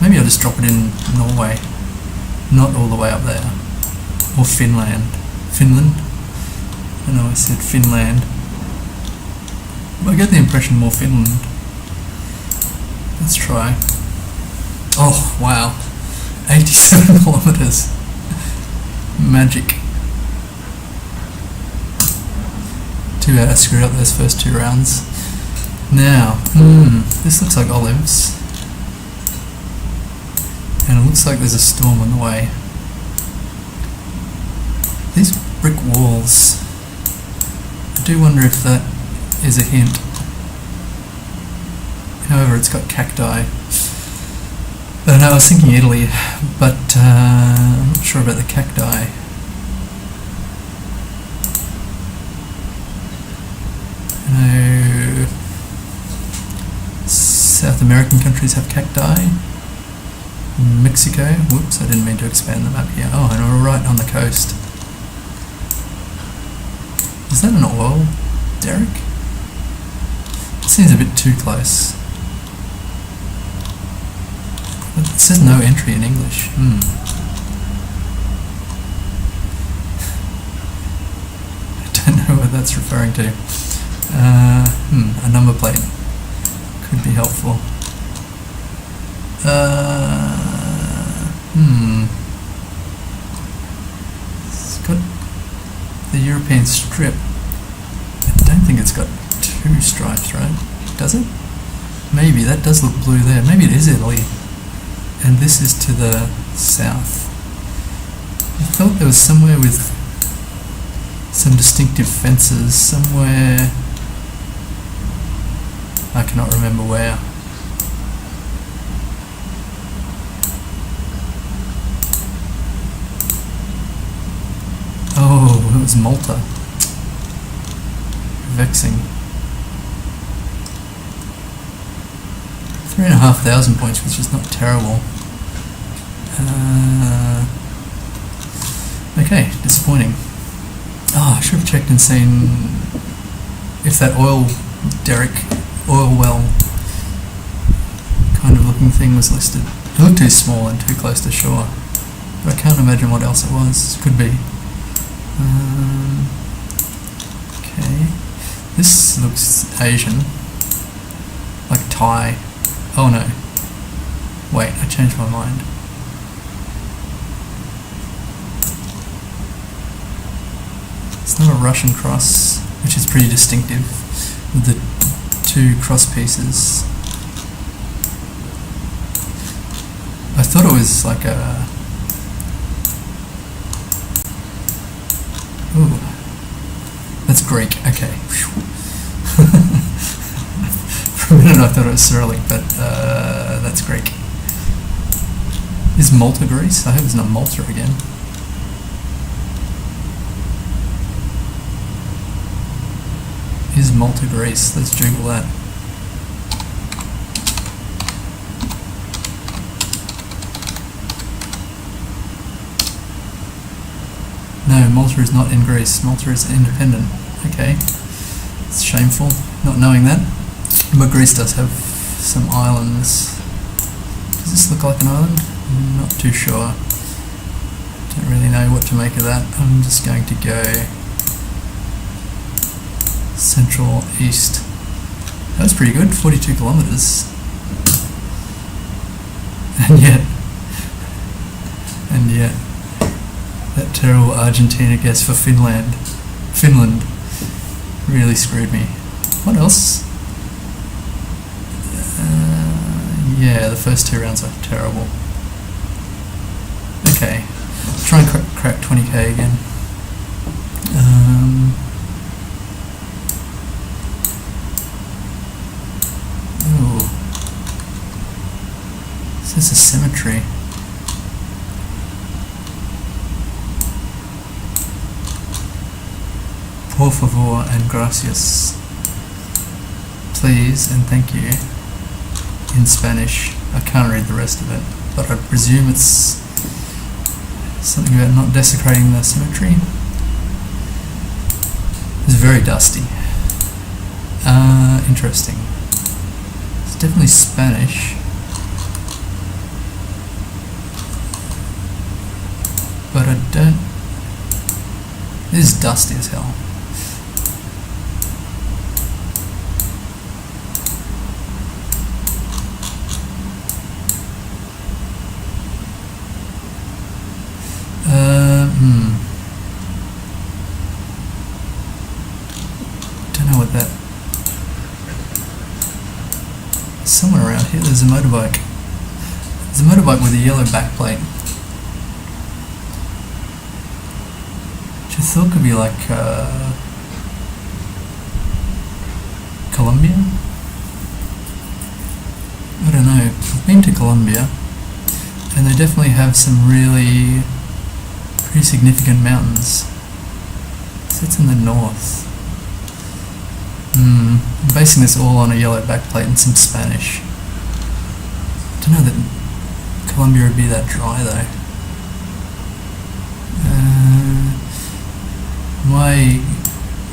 Maybe I'll just drop it in Norway, not all the way up there. Or Finland. Finland? I know I said Finland. But I get the impression more Finland. Let's try. Oh, wow. 87 kilometers. Magic. Too bad I screwed up those first 2 rounds. Now, this looks like olives. And it looks like there's a storm on the way. These brick walls. I do wonder if that is a hint. However, it's got cacti. I don't know, I was thinking Italy, but I'm not sure about the cacti. I know South American countries have cacti. Mexico, whoops, I didn't mean to expand the map here. Oh, and we're right on the coast. Is that an oil derrick? It seems a bit too close. It says no entry in English. I don't know what that's referring to. A number plate could be helpful. It's got the European strip. I don't think it's got 2 stripes, right? Does it? Maybe, that does look blue there. Maybe it is Italy. And this is to the south. I thought there was somewhere with some distinctive fences, somewhere... I cannot remember where. Oh, it was Malta. Vexing. 3,500 points, which is not terrible. Okay, disappointing. Oh, I should have checked and seen if that oil well kind of looking thing was listed. It looked too small and too close to shore, but I can't imagine what else it was. Could be. Okay, this looks Asian, like Thai. Oh no, wait, I changed my mind. It's not a Russian cross, which is pretty distinctive with the 2 cross pieces. I thought it was like a... Ooh, that's Greek, okay. For a minute I thought it was Cyrillic, but that's Greek. Is Malta Greece? I hope it's not Malta again. is Malta Greece? Let's Google that. No, Malta is not in Greece. Malta is independent. Okay. It's shameful not knowing that. But Greece does have some islands. Does this look like an island? I'm not too sure. Don't really know what to make of that. I'm just going to go Central East. That was pretty good, 42 kilometres. And yet, that terrible Argentina guess for Finland really screwed me. What else? Yeah, the first two rounds are terrible. Okay, try and crack 20k again. Ooh. This is a cemetery. Por favor and gracias. Please and thank you. In Spanish. I can't read the rest of it, but I presume it's something about not desecrating the cemetery. It's very dusty. Interesting. It's definitely Spanish. But I don't... It is dusty as hell. Don't know what that... Somewhere around here there's a motorbike. There's a motorbike with a yellow backplate. Which I thought could be like Colombia? I don't know. I've been to Colombia and they definitely have some really pretty significant mountains. So it's in the north. I'm basing this all on a yellow backplate and some Spanish. Don't know that Colombia would be that dry though. My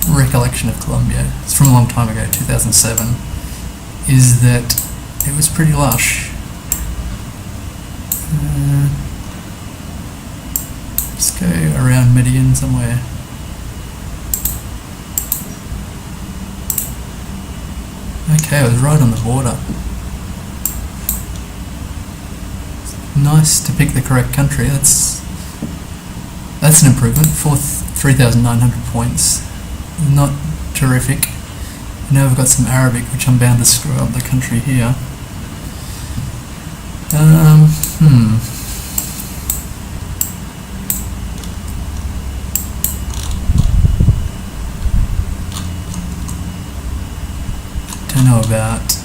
recollection of Colombia, it's from a long time ago, 2007, is that it was pretty lush. Let's go around Medellin somewhere. Okay, I was right on the border. Nice to pick the correct country. That's an improvement. 3,900 points. Not terrific. Now I've got some Arabic, which I'm bound to screw up the country here. Don't know about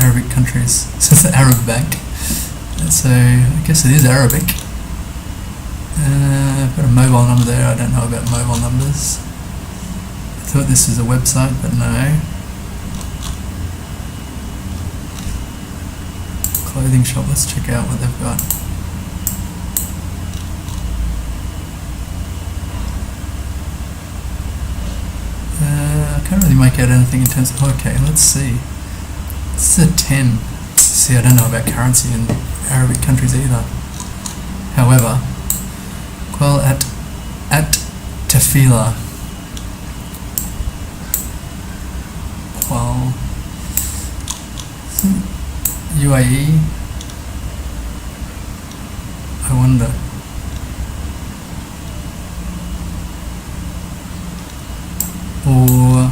Arabic countries. So it's the Arab Bank. So I guess it is Arabic. I've got a mobile number there. I don't know about mobile numbers. I thought this was a website, but no. Clothing shop. Let's check out what they've got. I can't really make out anything in terms of... Okay, let's see. This is a 10. See, I don't know about currency in Arabic countries either. However, well, at Tafila, well, UAE, I wonder. Or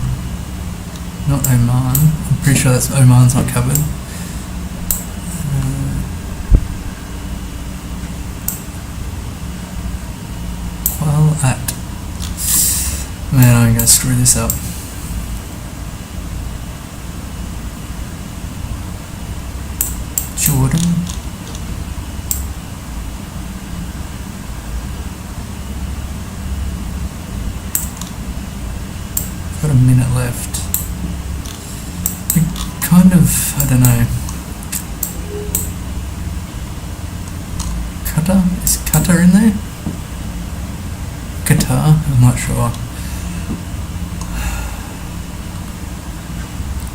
not Oman. I'm pretty sure that's Oman's not covered. Well, at... Man, I'm going to screw this up. Jordan. left. It kind of, I don't know. Qatar? Is Qatar in there? Qatar? I'm not sure.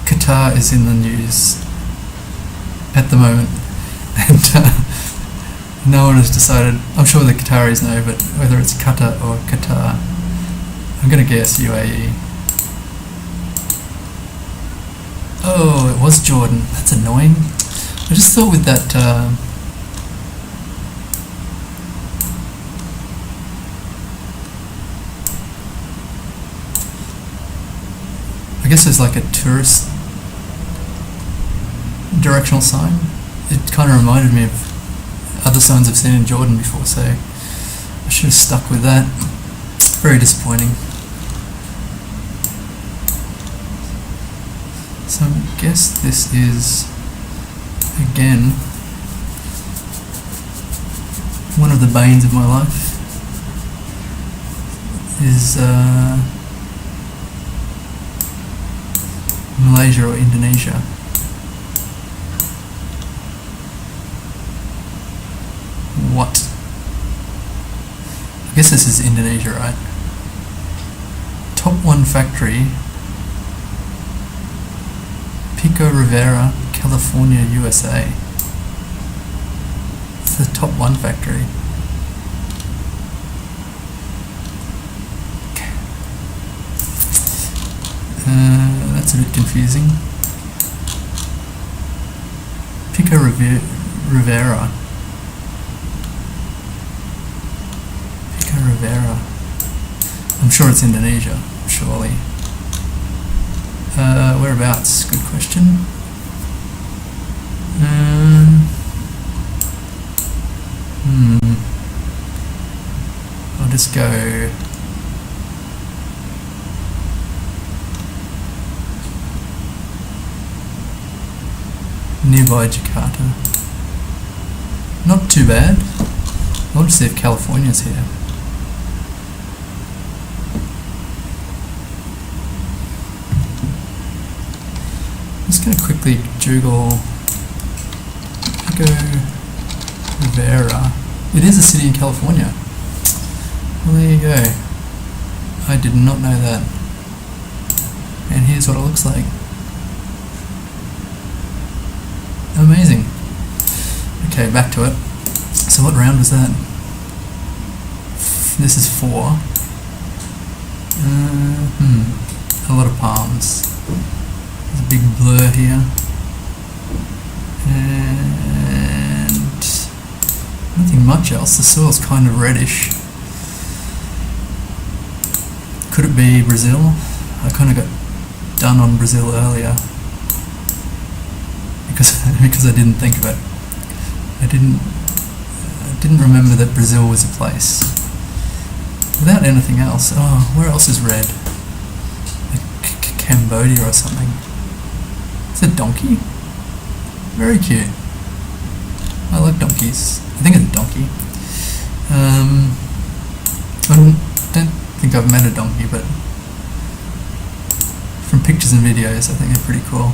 Qatar is in the news at the moment, and no one has decided. I'm sure the Qataris know, but whether it's Qatar or Qatar, I'm going to guess UAE. Oh, it was Jordan. That's annoying. I just thought with that I guess there's like a tourist directional sign. It kind of reminded me of other signs I've seen in Jordan before, so I should have stuck with that. Very disappointing. So I guess this is, again, one of the banes of my life is Malaysia or Indonesia. What? I guess this is Indonesia, right? Top 1 factory, Pico Rivera, California, USA. It's the top 1 factory. That's a bit confusing. Pico Rivera. Pico Rivera. I'm sure it's Indonesia, surely. Whereabouts? Good question. I'll just go nearby Jakarta. Not too bad. I want to see if California's here. I'm just going to quickly Google Pico Rivera. It is a city in California. Well, there you go. I did not know that. And here's what it looks like. Amazing. Okay, back to it. So what round was that? This is 4. A lot of palms. There's a big blur here. And nothing much else. The soil's kind of reddish. Could it be Brazil? I kind of got done on Brazil earlier. Because I didn't think of it. I didn't remember that Brazil was a place. Without anything else. Oh, where else is red? Like Cambodia or something. It's a donkey. Very cute. I like donkeys. I think it's a donkey. I don't think I've met a donkey, but from pictures and videos, I think they're pretty cool.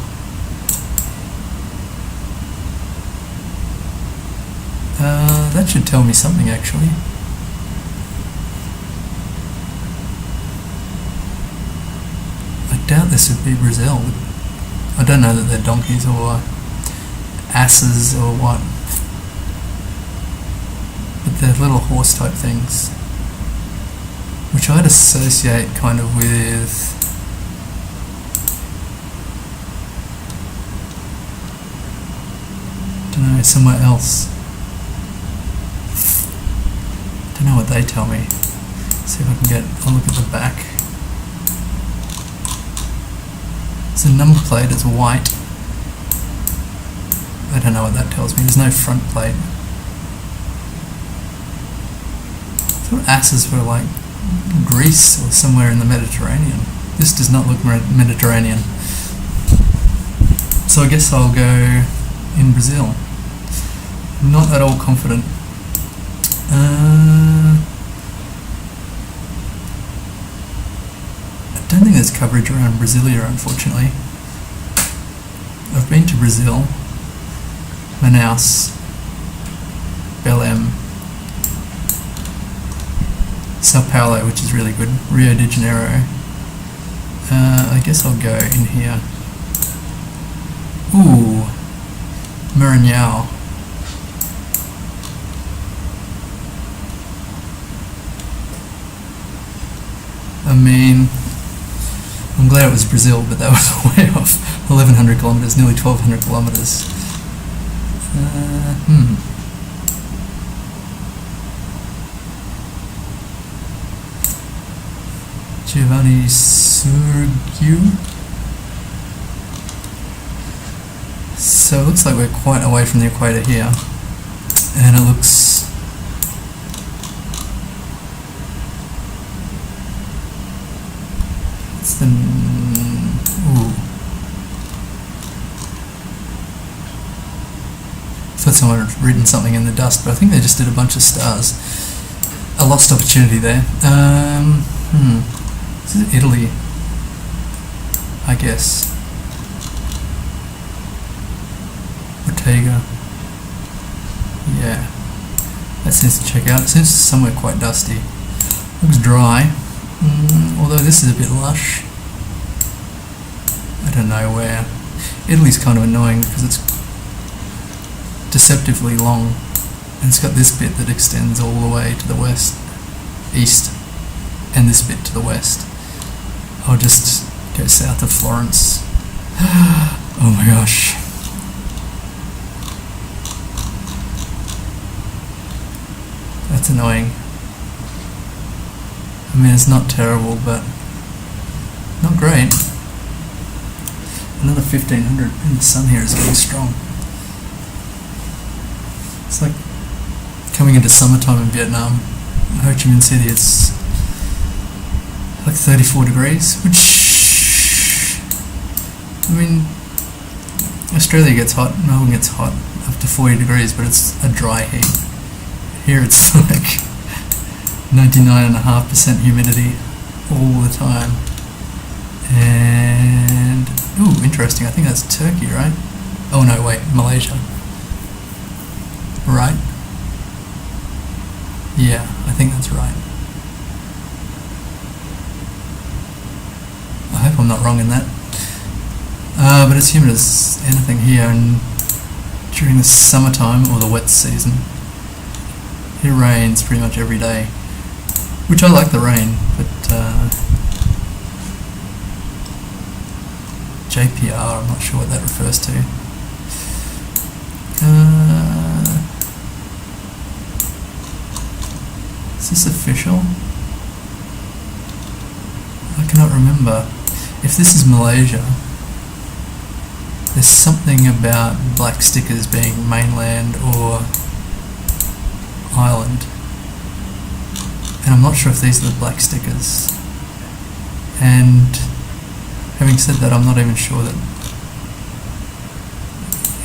That should tell me something, actually. I doubt this would be Brazil. I don't know that they're donkeys or asses or what. But they're little horse type things, which I'd associate kind of with don't know, somewhere else. Don't know what they tell me. See if I can get a look at the back. It's a number plate, it's white. I don't know what that tells me. There's no front plate. I thought asses were like Greece or somewhere in the Mediterranean. This does not look Mediterranean. So I guess I'll go in Brazil. Not at all confident. don't think there's coverage around Brasilia, unfortunately. I've been to Brazil, Manaus, Belém, Sao Paulo, which is really good, Rio de Janeiro. I guess I'll go in here. Ooh, Maranhão. I mean, I'm glad it was Brazil, but that was way off. 1,100 kilometers, nearly 1,200 kilometers. Giovanni Surgiu. So it looks like we're quite away from the equator here, and it looks ooh. I thought someone had written something in the dust, but I think they just did a bunch of stars. A lost opportunity there. This is Italy, I guess. Ortega. Yeah. That seems to check out. It seems somewhere quite dusty. Looks dry. Although this is a bit lush. I don't know where. Italy's kind of annoying because it's deceptively long, and it's got this bit that extends all the way to the west, east, and this bit to the west. I'll just go south of Florence. Oh my gosh. That's annoying. I mean, it's not terrible, but not great. Another 1,500, and the sun here is getting strong. It's like coming into summertime in Vietnam. Ho Chi Minh City, it's like 34 degrees, which, I mean, Australia gets hot, Melbourne gets hot up to 40 degrees, but it's a dry heat. Here it's like 99.5% humidity all the time. And, ooh, interesting, I think that's Turkey, right? Oh no, wait, Malaysia. Right? Yeah, I think that's right. I hope I'm not wrong in that. But it's humid as anything here, and during the summertime or the wet season, it rains pretty much every day, which I like the rain, but JPR, I'm not sure what that refers to. Is this official? I cannot remember. If this is Malaysia, there's something about black stickers being mainland or island, and I'm not sure if these are the black stickers. And having said that, I'm not even sure that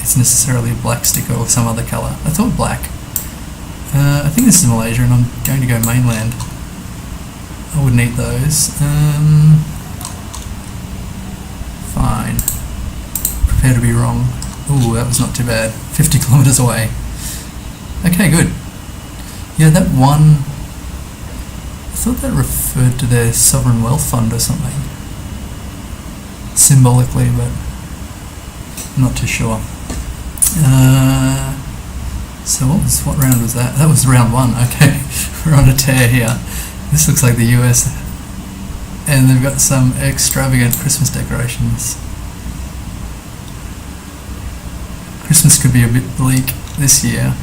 it's necessarily a black sticker or some other colour. I thought black. I think this is Malaysia, and I'm going to go mainland. I wouldn't eat those. Fine. Prepare to be wrong. Ooh, that was not too bad. 50 kilometres away. Okay, good. Yeah, that one, I thought that referred to their sovereign wealth fund or something. Symbolically, but I'm not too sure. So what round was that? That was round one, okay. We're on a tear here. This looks like the US, and they've got some extravagant Christmas decorations. Christmas could be a bit bleak this year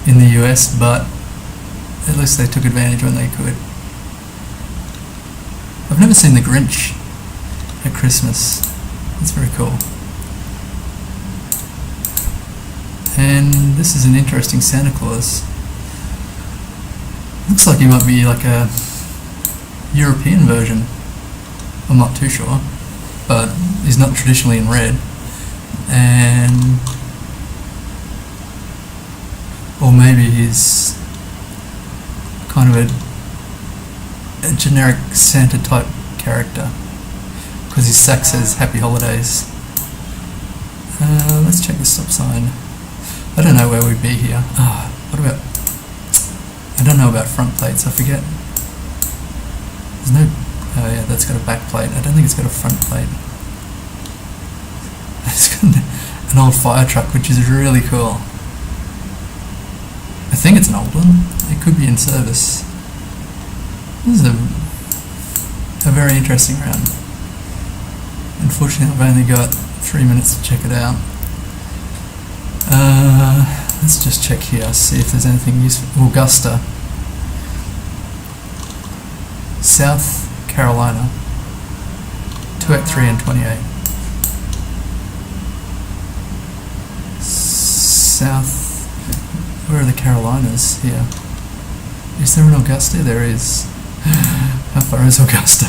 in the US, but at least they took advantage when they could. I've never seen the Grinch at Christmas. That's very cool. And this is an interesting Santa Claus. Looks like he might be like a European version. I'm not too sure, but he's not traditionally in red. And or maybe he's kind of a generic Santa type character because his sack says Happy Holidays. Let's check the stop sign. I don't know where we'd be here. What about... I don't know about front plates, I forget. There's no... Oh yeah, that's got a back plate. I don't think it's got a front plate. It's got an old fire truck, which is really cool. I think it's an old one. It could be in service. This is a very interesting round. Unfortunately, I've only got 3 minutes to check it out. Let's just check here, see if there's anything useful. Augusta, South Carolina, 283 and 28. South, where are the Carolinas here? Is there an Augusta? There is. How far is Augusta?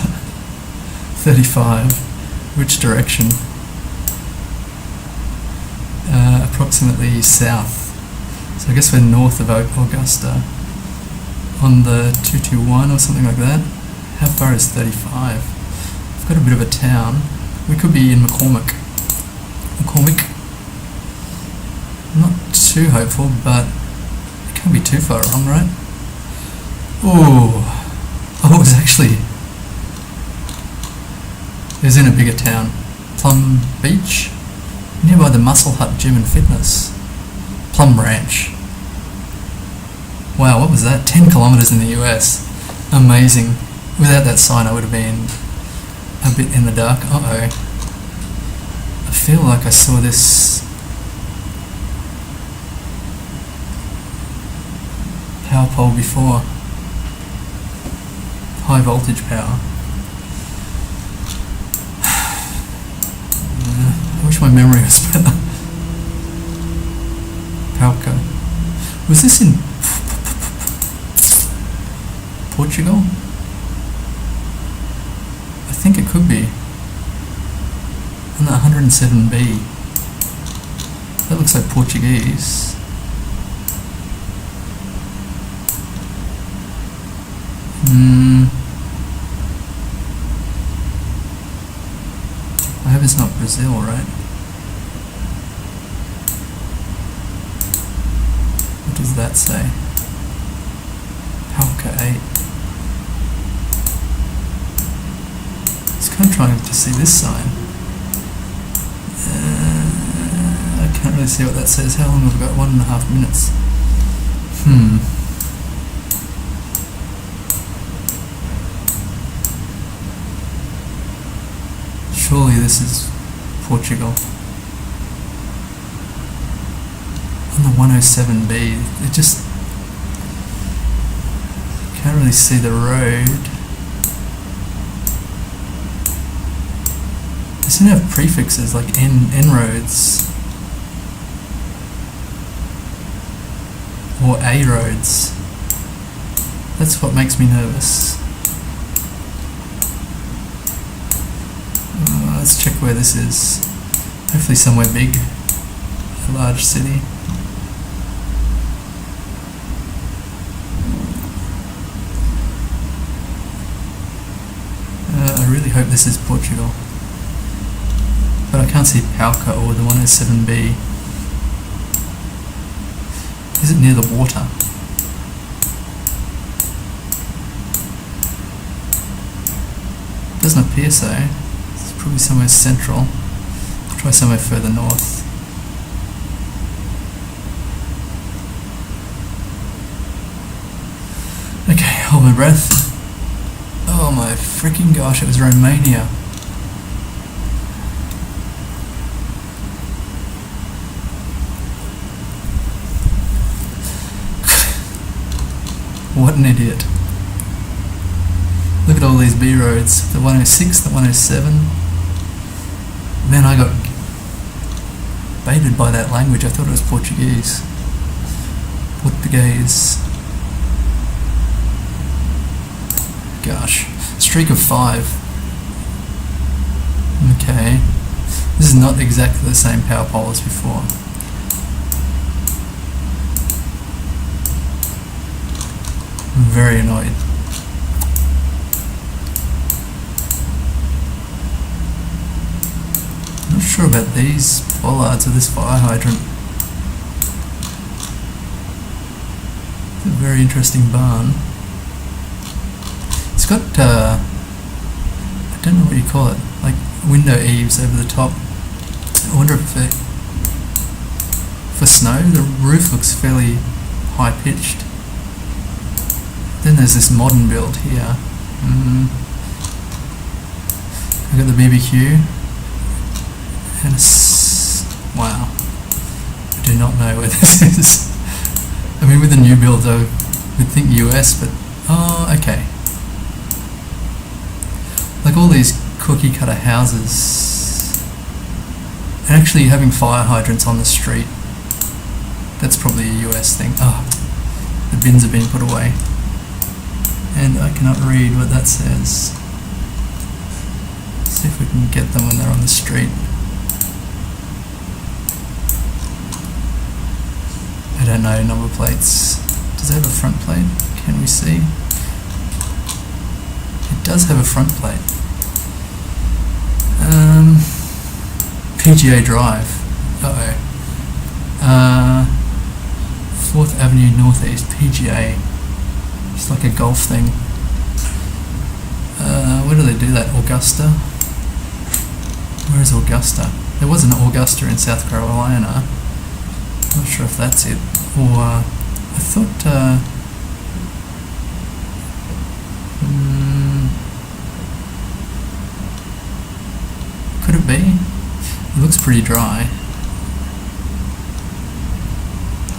35. Which direction? Approximately south. So I guess we're north of Augusta on the 221 or something like that. How far is 35? I've got a bit of a town. We could be in McCormick. I'm not too hopeful, but it can't be too far wrong, right? Oh, it was actually... It was in a bigger town. Plum Beach? Nearby the Muscle Hut Gym and Fitness. Plum Ranch. Wow, what was that? 10 kilometers in the US. Amazing. Without that sign I would have been a bit in the dark. Uh-oh. I feel like I saw this power pole before. High voltage power. I wish my memory was better. Palco. Was this in Portugal? I think it could be. On the 107B. That looks like Portuguese. I hope it's not Brazil, right? What does that say? Palca 8. I was kind of trying to see this sign. I can't really see what that says. How long have we got? 1.5 minutes. Surely this is Portugal. On the 107B, it just... can't really see the road. They seem to have prefixes like N roads. Or A roads. That's what makes me nervous. Let's check where this is. Hopefully somewhere big. A large city. I really hope this is Portugal. But I can't see Palca or the 107B. Is it near the water? Doesn't appear so. It's probably somewhere central. I'll try somewhere further north. Okay, hold my breath. Oh my freaking gosh, it was Romania. What an idiot. Look at all these B roads. The 106, the 107. Man, I got baited by that language. I thought it was Portuguese. Portuguese. Gosh. Streak of 5. Okay. This is not exactly the same power pole as before. I'm very annoyed. sure about these bollards or this fire hydrant. It's a very interesting barn. It's got, I don't know what you call it, like window eaves over the top. I wonder if for snow, the roof looks fairly high pitched. Then there's this modern build here. I've got the BBQ and wow, I do not know where this is. I mean, with the new builds I would think US, but oh, okay. Like all these cookie cutter houses, and actually having fire hydrants on the street, that's probably a US thing. Oh, the bins are being put away. And I cannot read what that says. Let's see if we can get them when they're on the street. I don't know, number plates. Does it have a front plate? Can we see? It does have a front plate. PGA Drive. Uh-oh. 4th Avenue Northeast, PGA. It's like a golf thing. Where do they do that? Augusta? Where is Augusta? There was an Augusta in South Carolina. I'm not sure if that's it. Or, I thought, could it be? It looks pretty dry.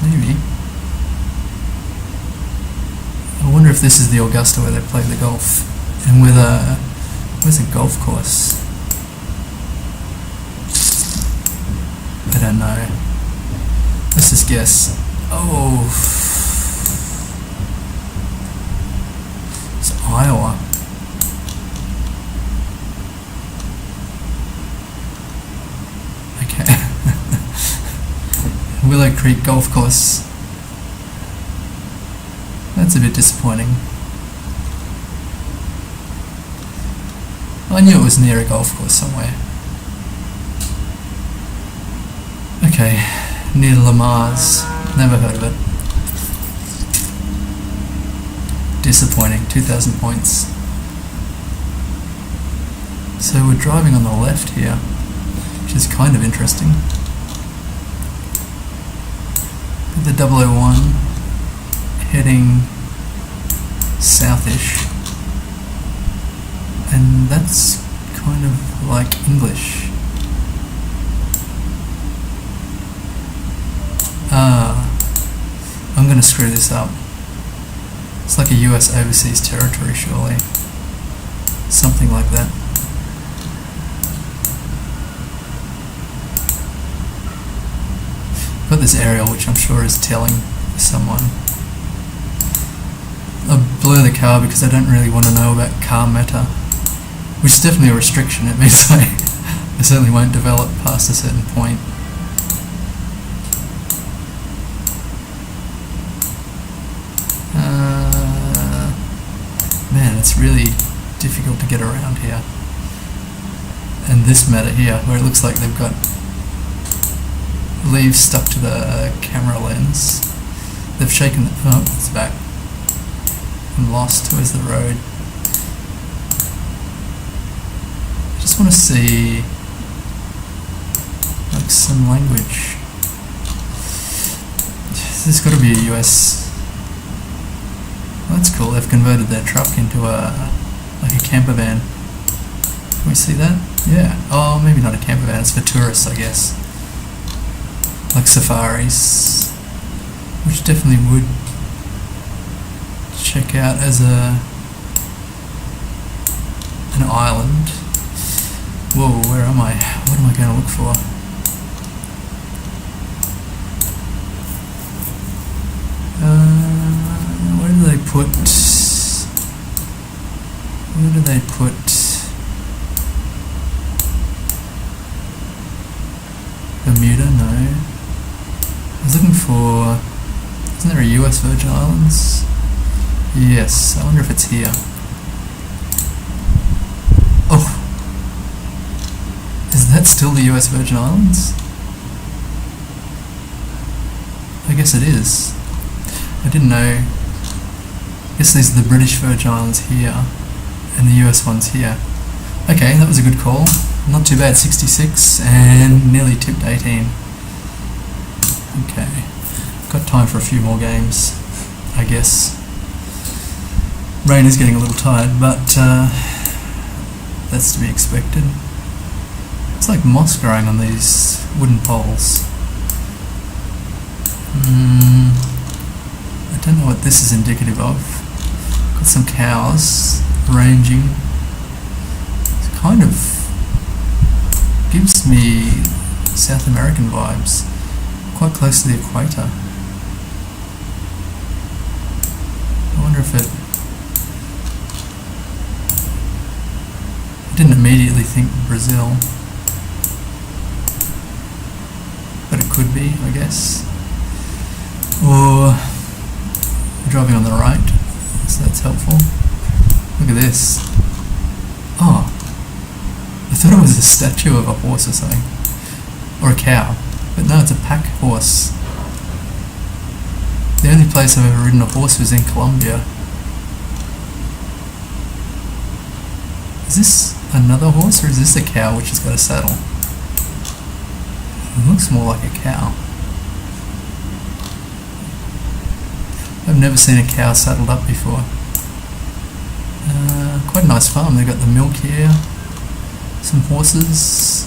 Maybe. I wonder if this is the Augusta where they play the golf. And with where's a golf course? I don't know. Let's just guess. Oh, it's Iowa. Okay. Willow Creek Golf Course. That's a bit disappointing. I knew it was near a golf course somewhere. Okay, near Lamar's. Never heard of it. Disappointing, 2,000 points. So we're driving on the left here, which is kind of interesting. The 001 heading southish, and that's kind of like English. I'm going to screw this up. It's like a US overseas territory, surely. Something like that. Got this aerial which I'm sure is telling someone. I blur the car because I don't really want to know about car meta, which is definitely a restriction. It means I certainly won't develop past a certain point. Man, it's really difficult to get around here. And this meta here, where it looks like they've got leaves stuck to the camera lens. They've shaken the... oh, it's back. I'm lost. Where's the road? I just want to see like some language. This has got to be a US... well, that's cool. They've converted their truck into a camper van. Can we see that? Yeah. Oh, maybe not a camper van. It's for tourists, I guess. Like safaris, which definitely would check out as an island. Whoa, where am I? What am I going to look for? Where do they put? Where do they put? Bermuda? No. I was looking for... isn't there a US Virgin Islands? Yes, I wonder if it's here. Oh! Is that still the US Virgin Islands? I guess it is. I didn't know. I guess these are the British Virgin Islands here and the US ones here. Okay, that was a good call. Not too bad, 66 and nearly tipped 18. Okay, got time for a few more games, I guess. Rain is getting a little tired, but that's to be expected. It's like moss growing on these wooden poles. I don't know what this is indicative of. Got some cows ranging. It kind of gives me South American vibes, quite close to the equator. I wonder if it... I didn't immediately think Brazil, but it could be, I guess. Or driving on the right, so that's helpful. Look at this. Oh, I thought it was a statue of a horse or something, or a cow, but no, it's a pack horse. The only place I've ever ridden a horse was in Colombia. Is this another horse, or is this a cow which has got a saddle? It looks more like a cow. I've never seen a cow saddled up before. Quite a nice farm. They've got the milk here, some horses.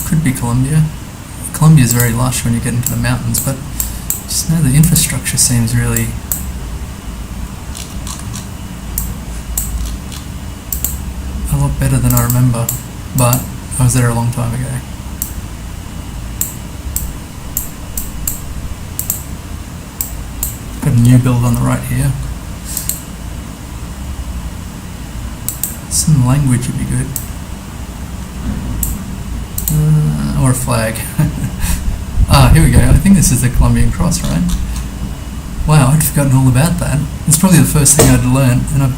Could be Colombia. Colombia is very lush when you get into the mountains, but just know the infrastructure seems really a lot better than I remember, but I was there a long time ago. Got a new build on the right here. Some language would be good. Or a flag. Ah, here we go. I think this is the Colombian cross, right? Wow, I'd forgotten all about that. It's probably the first thing I'd learned, and I've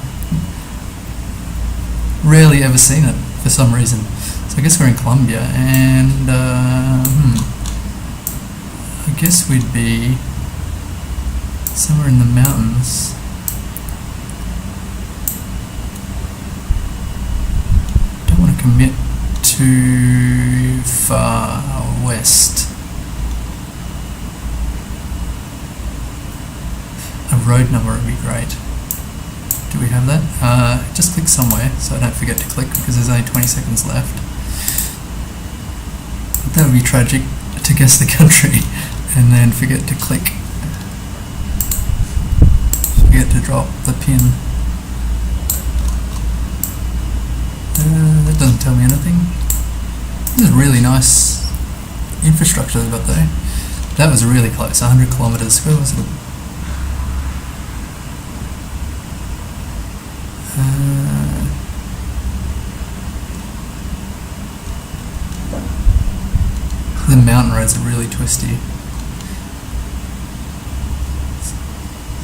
rarely ever seen it for some reason. So I guess we're in Colombia, and I guess we'd be somewhere in the mountains. Don't want to commit too far west. A road number would be great. Do we have that? Just click somewhere so I don't forget to click, because there's only 20 seconds left. But that would be tragic to guess the country and then forget to click. Forget to drop the pin. That doesn't tell me anything. This is really nice infrastructure they've got there. That was really close, 100 kilometers. Where was it? The mountain roads are really twisty.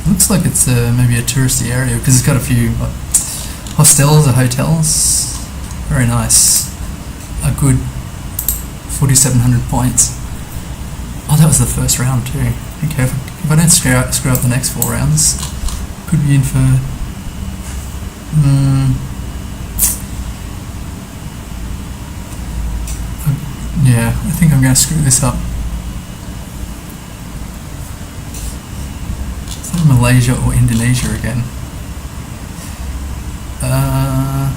It looks like it's maybe a touristy area, because it's got a few hostels or hotels. Very nice. A good 4,700 points. Oh, that was the first round too. Okay, if I don't screw up the next 4 rounds, could be in for... yeah, I think I'm going to screw this up. Is that Malaysia or Indonesia again? I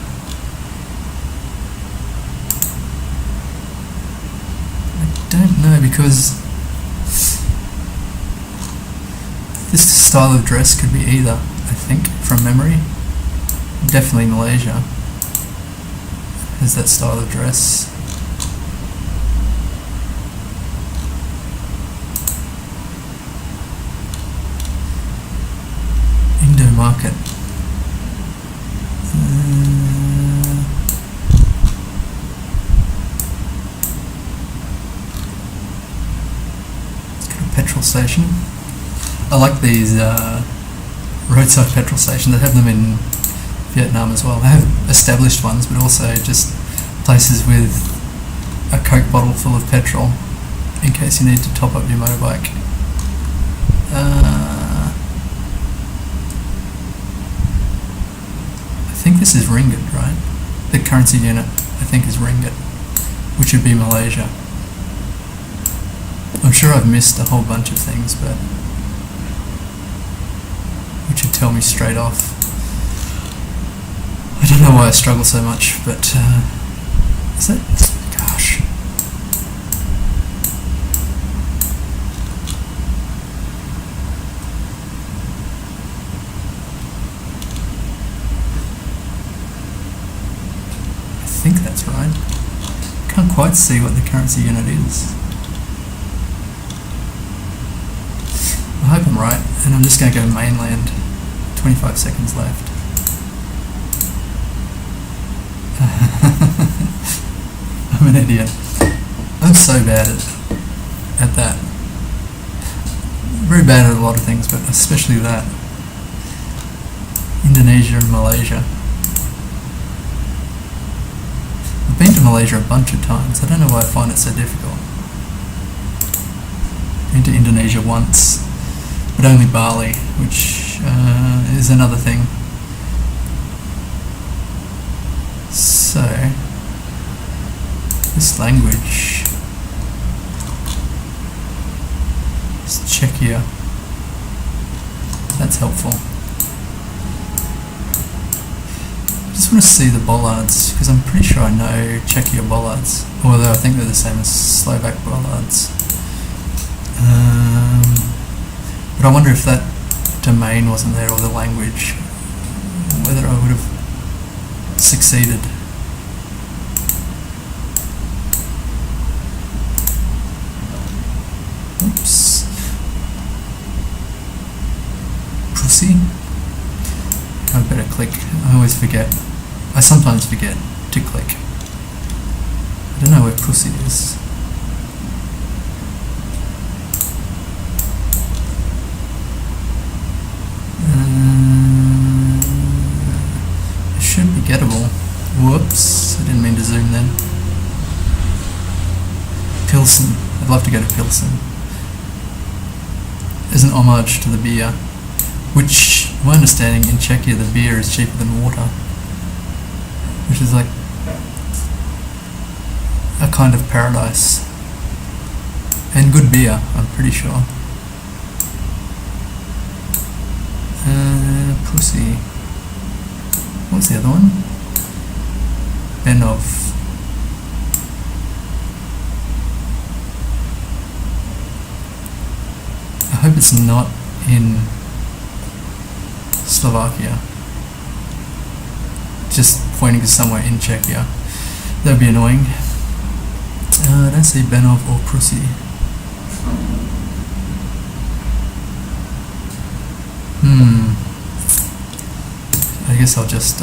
don't know, because this style of dress could be either, I think, from memory. Definitely Malaysia has that style of dress. Indo market. It's got a petrol station. I like these roadside petrol stations. They have them in Vietnam as well. They have established ones, but also just places with a Coke bottle full of petrol in case you need to top up your motorbike. I think this is ringgit, right? The currency unit, I think, is ringgit, which would be Malaysia. I'm sure I've missed a whole bunch of things, but which would tell me straight off. I don't know why I struggle so much, but is it? Gosh. I think that's right. Can't quite see what the currency unit is. I hope I'm right, and I'm just going to go mainland. 25 seconds left. I'm an idiot. I'm so bad at that. Very bad at a lot of things, but especially that. Indonesia and Malaysia. I've been to Malaysia a bunch of times. I don't know why I find it so difficult. Been to Indonesia once, but only Bali, which is another thing. So, this language is Czechia. That's helpful. I just want to see the bollards, because I'm pretty sure I know Czechia bollards, although I think they're the same as Slovak bollards. But I wonder if that domain wasn't there, or the language, whether I would have succeeded. Oops. Pussy. I better click. I always forget. I sometimes forget to click. I don't know where pussy is. It should be gettable. Whoops, I didn't mean to zoom then. Pilsen. I'd love to go to Pilsen. As an homage to the beer, which, my understanding, in Czechia the beer is cheaper than water, which is like a kind of paradise. And good beer, I'm pretty sure. Pussy. What's the other one? Benov. I hope it's not in Slovakia. Just pointing to somewhere in Czechia. That would be annoying. I don't see Benov or Prusy. I guess I'll just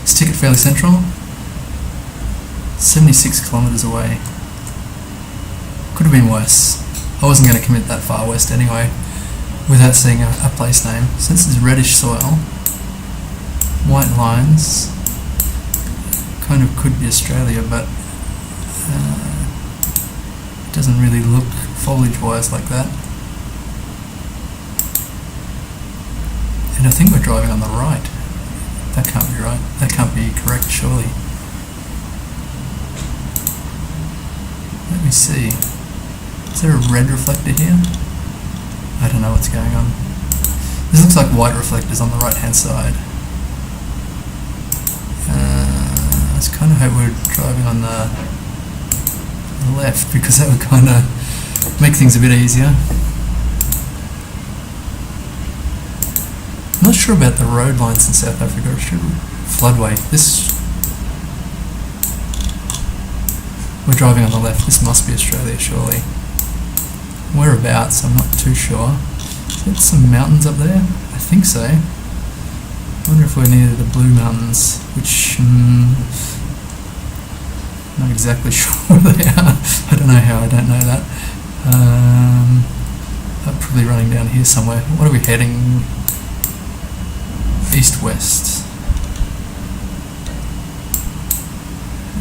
stick it fairly central. 76 kilometers away. Could have been worse. I wasn't going to commit that far west anyway without seeing a place name. Since it's reddish soil, white lines, kind of could be Australia, but it doesn't really look foliage-wise like that. And I think we're driving on the right. That can't be right. That can't be correct, surely. Let me see. Is there a red reflector here? I don't know what's going on. This looks like white reflectors on the right-hand side. I was kind of hope we're driving on the left, because that would kind of make things a bit easier. I'm not sure about the road lines in South Africa. Floodway. We're driving on the left. This must be Australia, surely. Whereabouts? I'm not too sure. Is there some mountains up there? I think so. I wonder if we're near the Blue Mountains, which I'm not exactly sure where they are. I don't know how I don't know that. I'm probably running down here somewhere. What are we heading? East-west.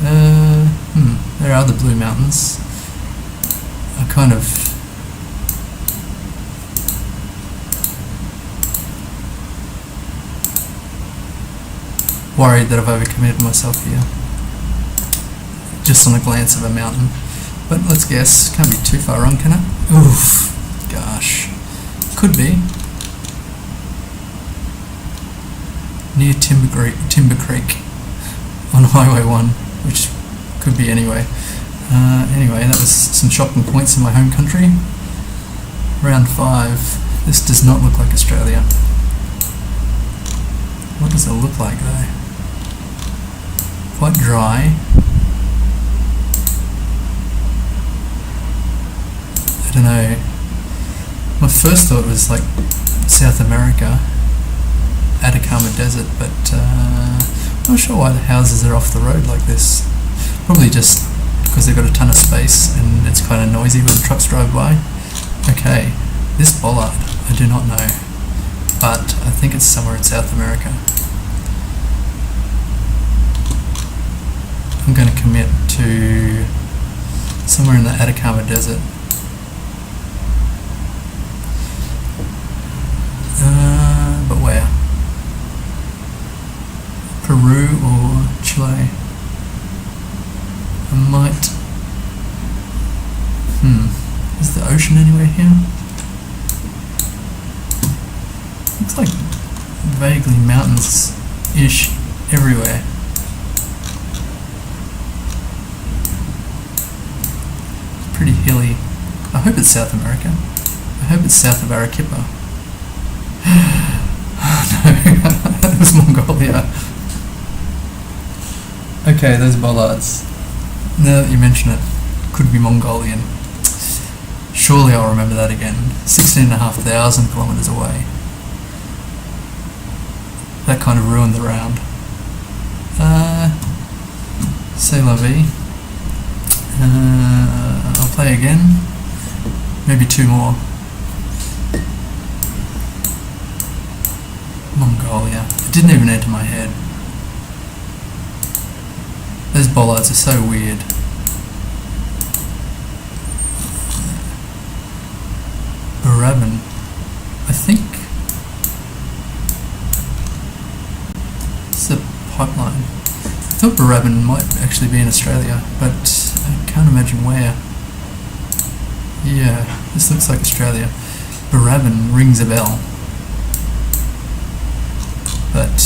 There are the Blue Mountains. I kind of worried that I've overcommitted myself here, just on a glance of a mountain. But let's guess, can't be too far wrong, can it? Oof, gosh, could be. Near Timber Creek on Highway 1, which could be anyway. Anyway, that was some shocking points in my home country. Round 5. This does not look like Australia. What does it look like though? Quite dry. I don't know. My first thought was like South America, Atacama Desert, but I'm not sure why the houses are off the road like this. Probably just because they've got a ton of space and it's kind of noisy when trucks drive by. Okay, this bollard, I do not know, but I think it's somewhere in South America. I'm going to commit to somewhere in the Atacama Desert. But where? Peru or Chile? I might... Is the ocean anywhere here? Looks like vaguely mountains-ish everywhere. Pretty hilly. I hope it's South America. I hope it's south of Arequipa. No, that was Mongolia. Okay, those bollards. Now that you mention it, could be Mongolian. Surely I'll remember that again. 16,500 kilometres away. That kind of ruined the round. C'est la vie. I'll play again. Maybe 2 more. Mongolia. It didn't even enter my head. Those bollards are so weird. Baraban. I think it's a pipeline. I thought Baraban might actually be in Australia, but I can't imagine where. Yeah, this looks like Australia. Baraban rings a bell. But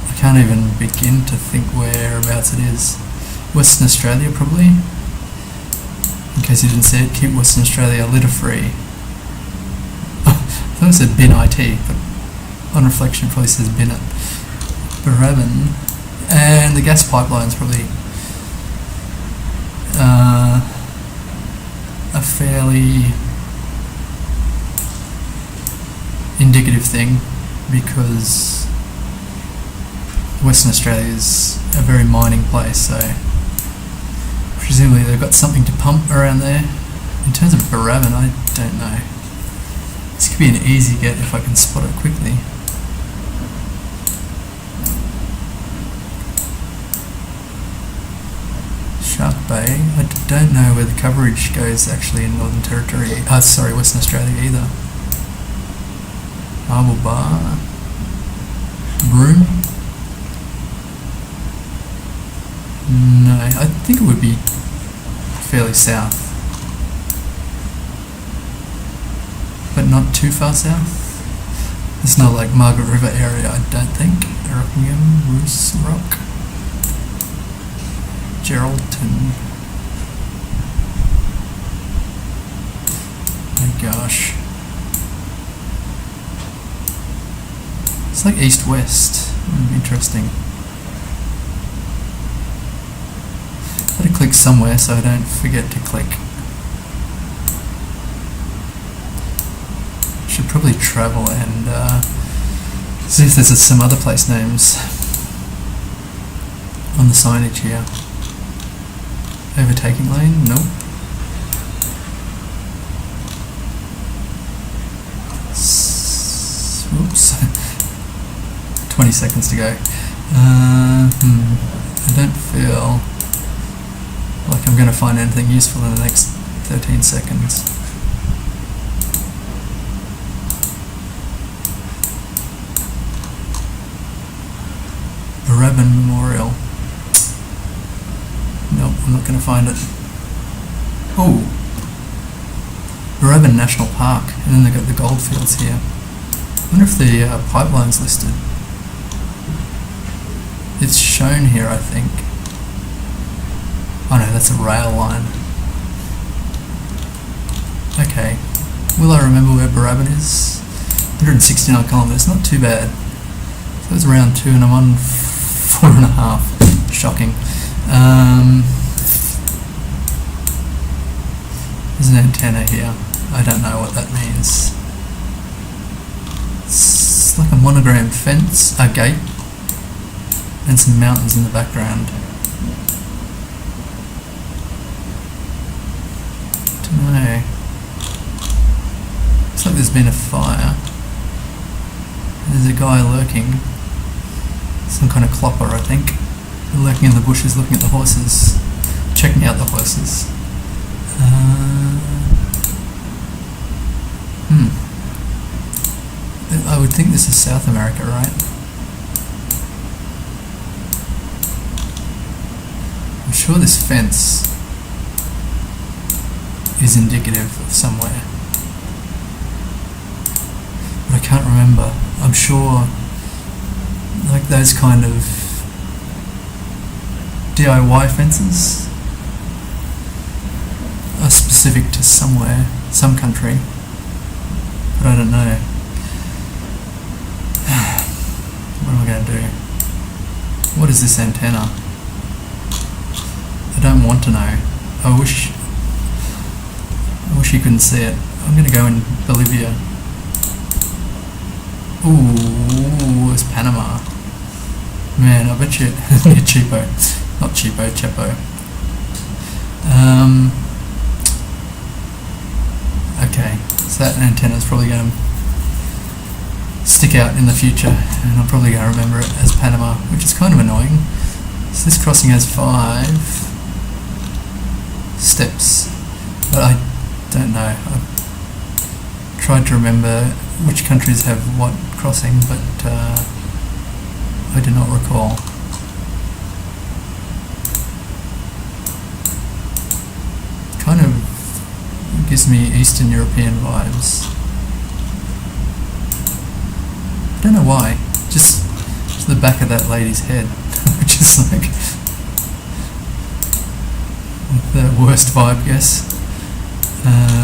I can't even begin to think whereabouts it is. Western Australia, probably. In case you didn't see it, keep Western Australia litter free. I thought it said bin IT, but on reflection it probably says bin it. Baraban. And the gas pipeline's probably a fairly indicative thing, because Western Australia is a very mining place, so presumably they've got something to pump around there. In terms of Baraban, I don't know. This could be an easy get if I can spot it quickly. Shark Bay. I don't know where the coverage goes actually in Northern Territory. Western Australia either. Marble Bar. Broome. No, I think it would be fairly south, but not too far south. It's not like Margaret River area, I don't think. Rockingham, Roos Rock, Geraldton. Oh gosh. It's like east-west. Interesting. Better click somewhere so I don't forget to click. Should probably travel and see if there's some other place names on the signage here. Overtaking lane? Nope. Oops. 20 seconds to go. I don't feel like I'm going to find anything useful in the next 13 seconds. Barabin Memorial. Nope, I'm not going to find it. Oh! Barabin National Park, and then they've got the goldfields here. I wonder if the pipeline's listed. It's shown here, I think. Oh no, that's a rail line. Okay. Will I remember where Barabin is? 169 kilometres, not too bad. So it's round 2 and I'm on 4.5. Shocking. There's an antenna here. I don't know what that means. It's like a monogram fence, a gate, and some mountains in the background. Don't know. Looks like there's been a fire. There's a guy lurking. Some kind of clopper, I think. Lurking in the bushes, looking at the horses. Checking out the horses. I would think this is South America, right? I'm sure this fence is indicative of somewhere, but I can't remember. I'm sure like those kind of DIY fences are specific to somewhere, some country, but I don't know. What am I going to do? What is this antenna? I don't want to know. I wish you couldn't see it. I'm going to go in Bolivia. Ooh, it's Panama. Man, I bet you near Cheapo. Not Cheapo, Chepo. Okay, so that antenna is probably going to stick out in the future, and I'm probably going to remember it as Panama, which is kind of annoying. So this crossing has 5 steps, but I don't know. I've tried to remember which countries have what crossing, but I do not recall. Kind of gives me Eastern European vibes. I don't know why, just to the back of that lady's head, which is like the worst vibe, guess.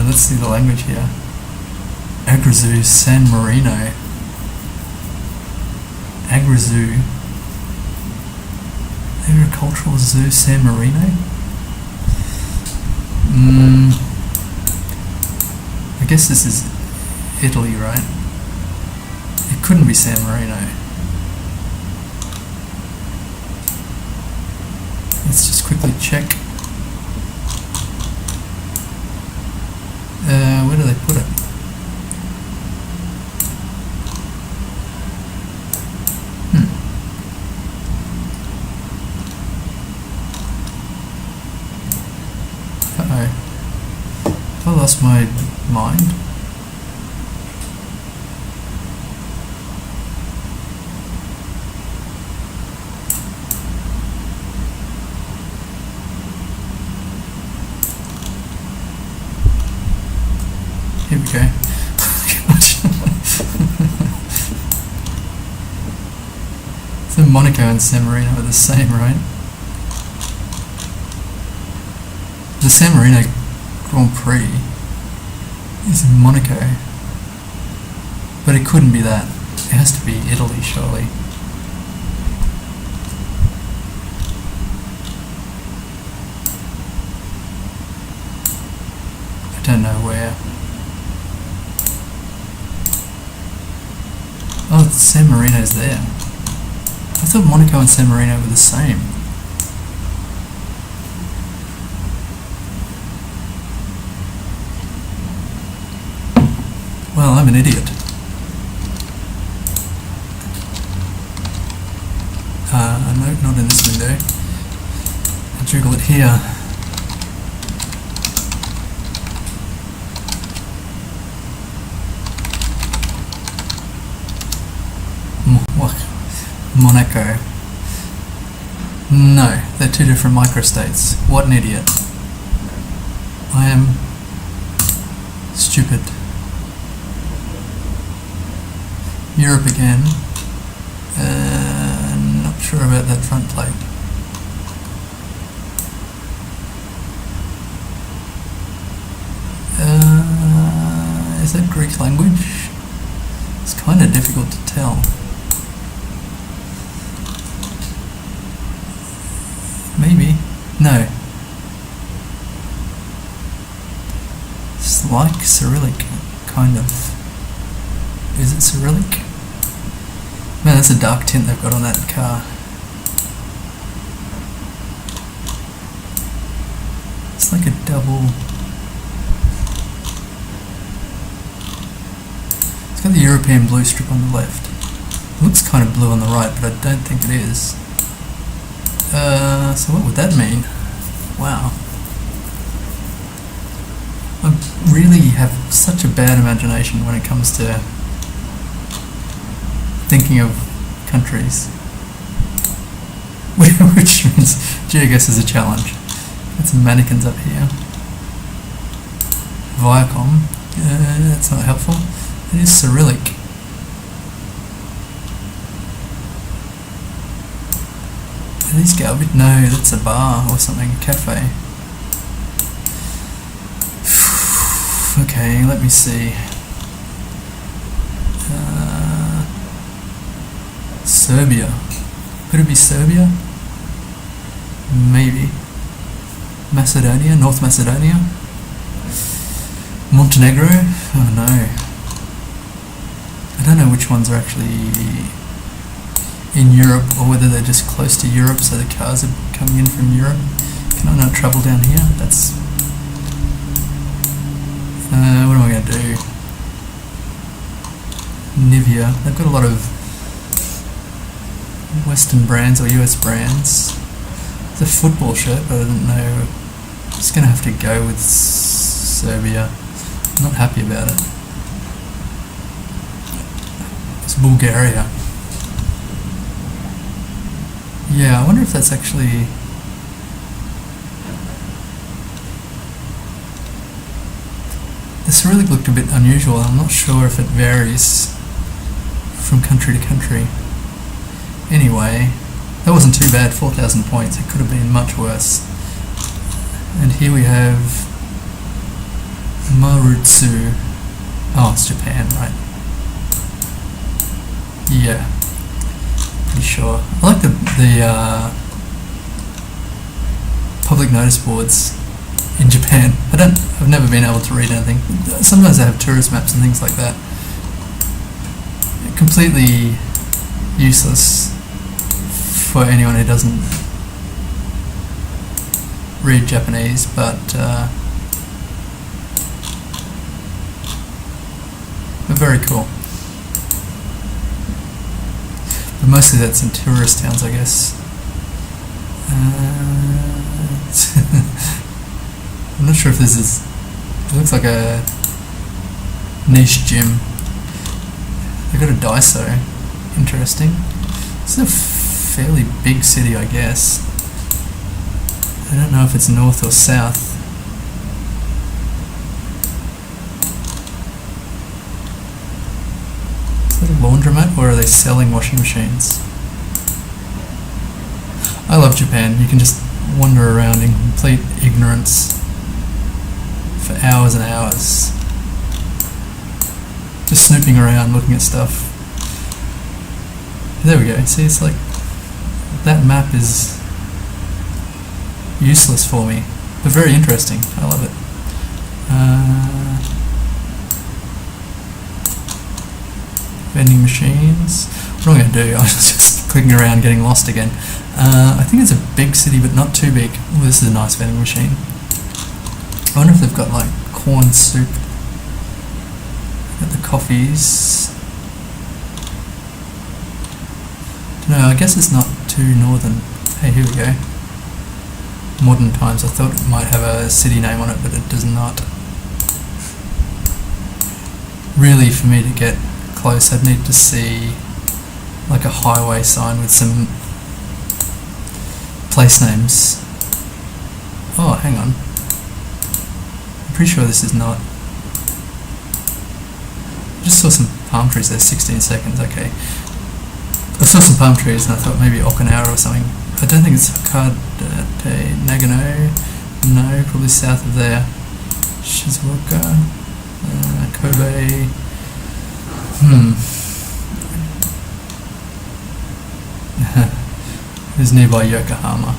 Let's see the language here. Agrazoo San Marino. Agrazoo. Agricultural Zoo San Marino? I guess this is Italy, right? It couldn't be San Marino. Let's just quickly check. Where do they put it? Uh-oh. Have I lost my mind? Here we go. So Monaco and San Marino are the same, right? The San Marino Grand Prix is in Monaco, but it couldn't be that. It has to be Italy, surely. I don't know where. Oh, San Marino's there. I thought Monaco and San Marino were the same. Well, I'm an idiot. jiggle it here. Monaco. No, they're two different microstates. What an idiot. I am stupid. Europe again. Not sure about that front plate. Is that Greek language? It's kind of difficult to tell. Maybe. No. It's like Cyrillic, kind of. Is it Cyrillic? Man, that's a dark tint they've got on that car. It's like a double... It's got the European blue strip on the left. It looks kind of blue on the right, but I don't think it is. So what would that mean? Wow. I really have such a bad imagination when it comes to thinking of countries. Which means GeoGuessr is a challenge. Got some mannequins up here. Viacom. That's not helpful. It is Cyrillic. Are these garbage? No, that's a bar or something, a cafe. Okay, let me see. Serbia. Could it be Serbia? Maybe. Macedonia, North Macedonia? Montenegro? Oh no. I don't know which ones are actually in Europe or whether they're just close to Europe, so the cars are coming in from Europe. Can I not travel down here? That's... what am I going to do? Nivea. They've got a lot of Western brands or US brands. It's a football shirt, but I don't know. I'm just going to have to go with Serbia. I'm not happy about it. It's Bulgaria. Yeah, I wonder if that's actually... The Cyrillic looked a bit unusual. I'm not sure if it varies from country to country. Anyway, that wasn't too bad, 4,000 points. It could have been much worse. And here we have Marutsu. Oh, it's Japan, right? Yeah, pretty sure. I like the public notice boards in Japan. I've never been able to read anything. Sometimes they have tourist maps and things like that. Completely useless for anyone who doesn't read Japanese, but very cool. But mostly that's in tourist towns, I guess. I'm not sure if this is... It looks like a niche gym. They've got a Daiso. Interesting. It's a fairly big city, I guess. I don't know if it's north or south. Is that a laundromat, or are they selling washing machines? I love Japan. You can just wander around in complete ignorance for hours and hours. Just snooping around, looking at stuff. There we go. See, it's like that map is useless for me, but very interesting. I love it. Vending machines. What am I going to do? I was just clicking around, getting lost again. I think it's a big city, but not too big. Oh, this is a nice vending machine. I wonder if they've got like corn soup. Got the coffees. No, I guess it's not too northern. Hey, here we go. modern times. I thought it might have a city name on it, but it does not. Really, for me to get close, I'd need to see like a highway sign with some place names. Oh, hang on. I'm pretty sure this is not. I just saw some palm trees there, 16 seconds, okay. I saw some palm trees and I thought maybe Okinawa or something. I don't think it's Hokkaido, Nagano, no, probably south of there. Shizuoka, Kobe, It was nearby Yokohama.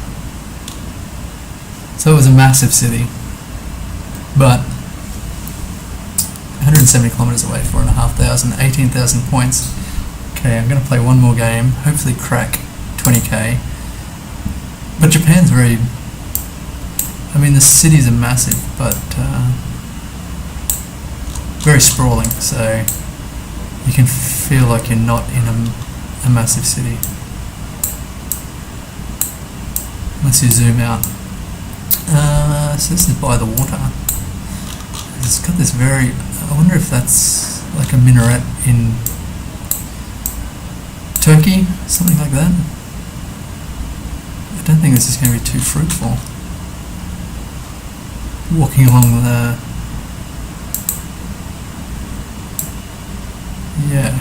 So it was a massive city, but 170 kilometers away, 4,500, 18,000 points. Okay, I'm going to play one more game, hopefully crack 20k. But Japan's very, I mean the cities are massive, but very sprawling, so you can feel like you're not in a massive city. Once you zoom out. So this is by the water. It's got this very, I wonder if that's like a minaret in Turkey, something like that. I don't think this is going to be too fruitful. Walking along the, yeah.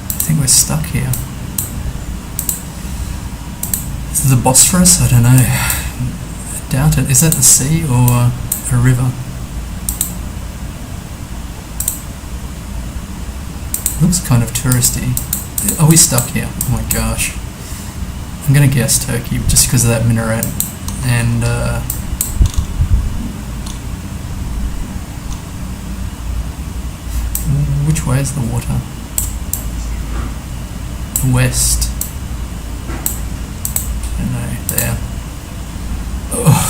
I think we're stuck here. Is the Bosphorus? I don't know. I doubt it. Is that the sea or a river? Looks kind of touristy. Are we stuck here? Oh my gosh. I'm gonna guess Turkey just because of that minaret. And which way is the water? West. I don't know, there. Oh.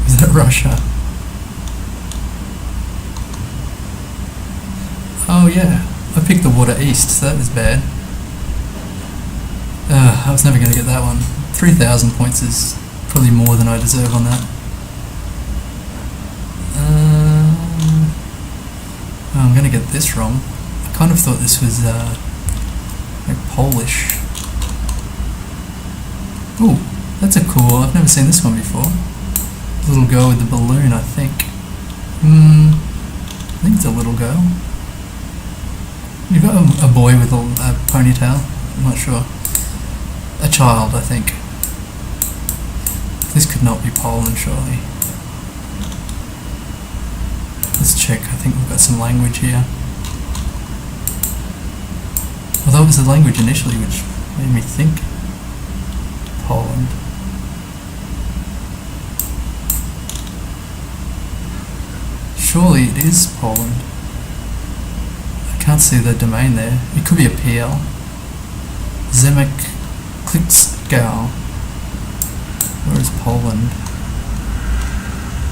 Is that Russia? Oh yeah, I picked the water east, so that was bad. I was never going to get that one. 3,000 points is probably more than I deserve on that. I'm going to get this wrong. I kind of thought this was like Polish. Ooh, that's a cool, I've never seen this one before. The little girl with the balloon, I think. I think it's a little girl. You've got a boy with a ponytail, I'm not sure. A child, I think. This could not be Poland, surely. Let's check, I think we've got some language here. Although it was the language initially which made me think Poland. Surely it is Poland. I can't see the domain there. It could be a PL. Zemek Klikskał. Where is Poland?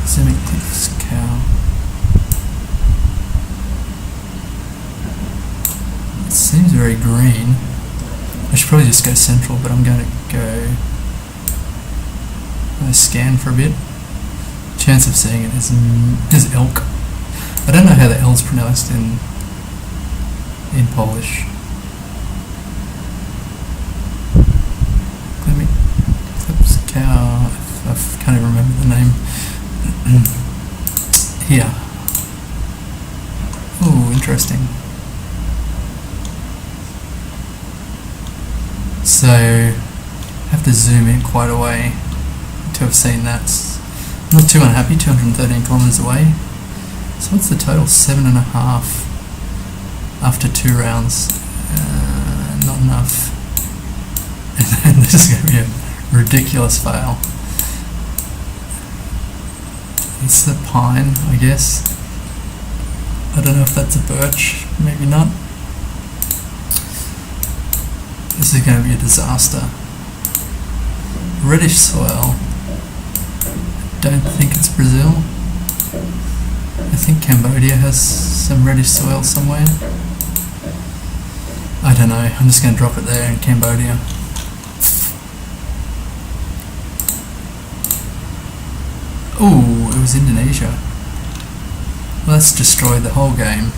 Zemek Klikskał. It seems very green. I should probably just go central, but I'm going to go scan for a bit. Chance of seeing it is elk. I don't know how the L's pronounced in Polish. Klikskał. I can't even remember the name. Here. Oh, interesting. So, I have to zoom in quite a way to have seen that. I'm not too unhappy, 213 kilometers away. So what's the total? 7.5 after 2 rounds. Not enough. And then this is going to be a ridiculous fail. It's a pine, I guess. I don't know if that's a birch, maybe not. This is going to be a disaster. Reddish soil. Don't think it's Brazil. I think Cambodia has some reddish soil somewhere. I I don't know, I'm just going to drop it there in Cambodia. Ooh, it was Indonesia. Well, let's destroy the whole game.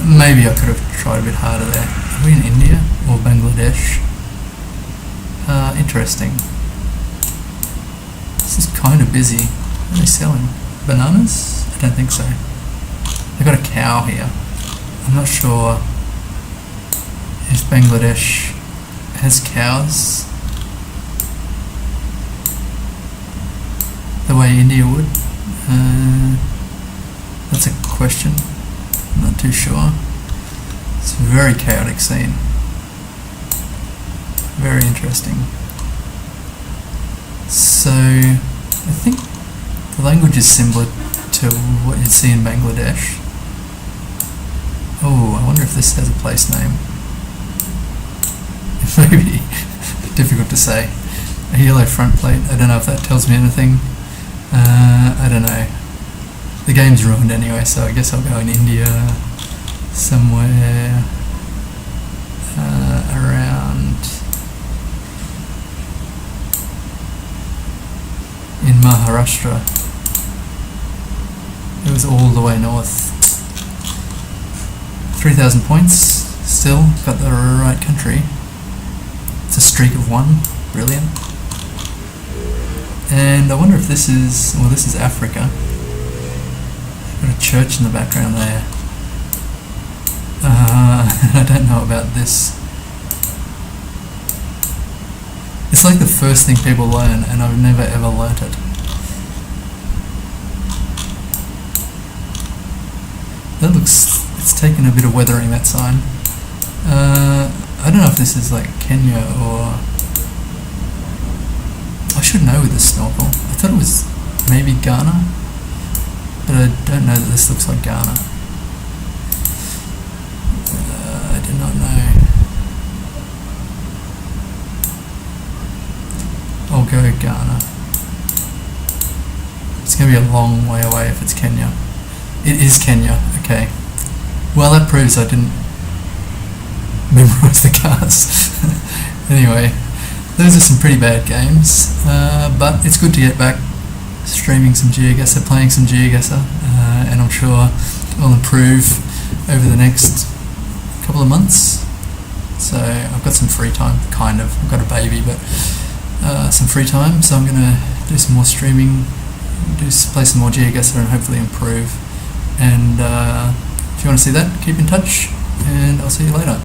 Maybe I could have tried a bit harder there. Are we in India or Bangladesh? Interesting. This is kind of busy. What are they selling? Bananas? I don't think so. They've got a cow here. I'm not sure if Bangladesh has cows the way India would. That's a question. I'm not too sure. It's a very chaotic scene. Very interesting. So, I think the language is similar to what you'd see in Bangladesh. Oh, I wonder if this has a place name. Maybe. Difficult to say. A yellow front plate. I don't know if that tells me anything. I don't know. The game's ruined anyway, so I guess I'll go in India somewhere around in Maharashtra. It was all the way north. 3,000 points. Still got the right country. It's a streak of 1. Brilliant. And I wonder if this is... well, this is Africa. Got a church in the background there. I don't know about this. It's like the first thing people learn, and I've never ever learnt it. That looks... it's taken a bit of weathering, that sign. I don't know if this is like Kenya or... I should know with the snorkel. I thought it was maybe Ghana, but I don't know that this looks like Ghana. I do not know. I'll go Ghana. It's going to be a long way away if it's Kenya. It is Kenya, okay. Well, that proves I didn't memorise the cards. Anyway, those are some pretty bad games, but it's good to get back streaming some GeoGuessr, playing some GeoGuessr, and I'm sure I'll improve over the next couple of months. So I've got some free time, kind of. I've got a baby, but some free time, so I'm going to do some more streaming, play some more GeoGuessr and hopefully improve. And if you want to see that, keep in touch, and I'll see you later.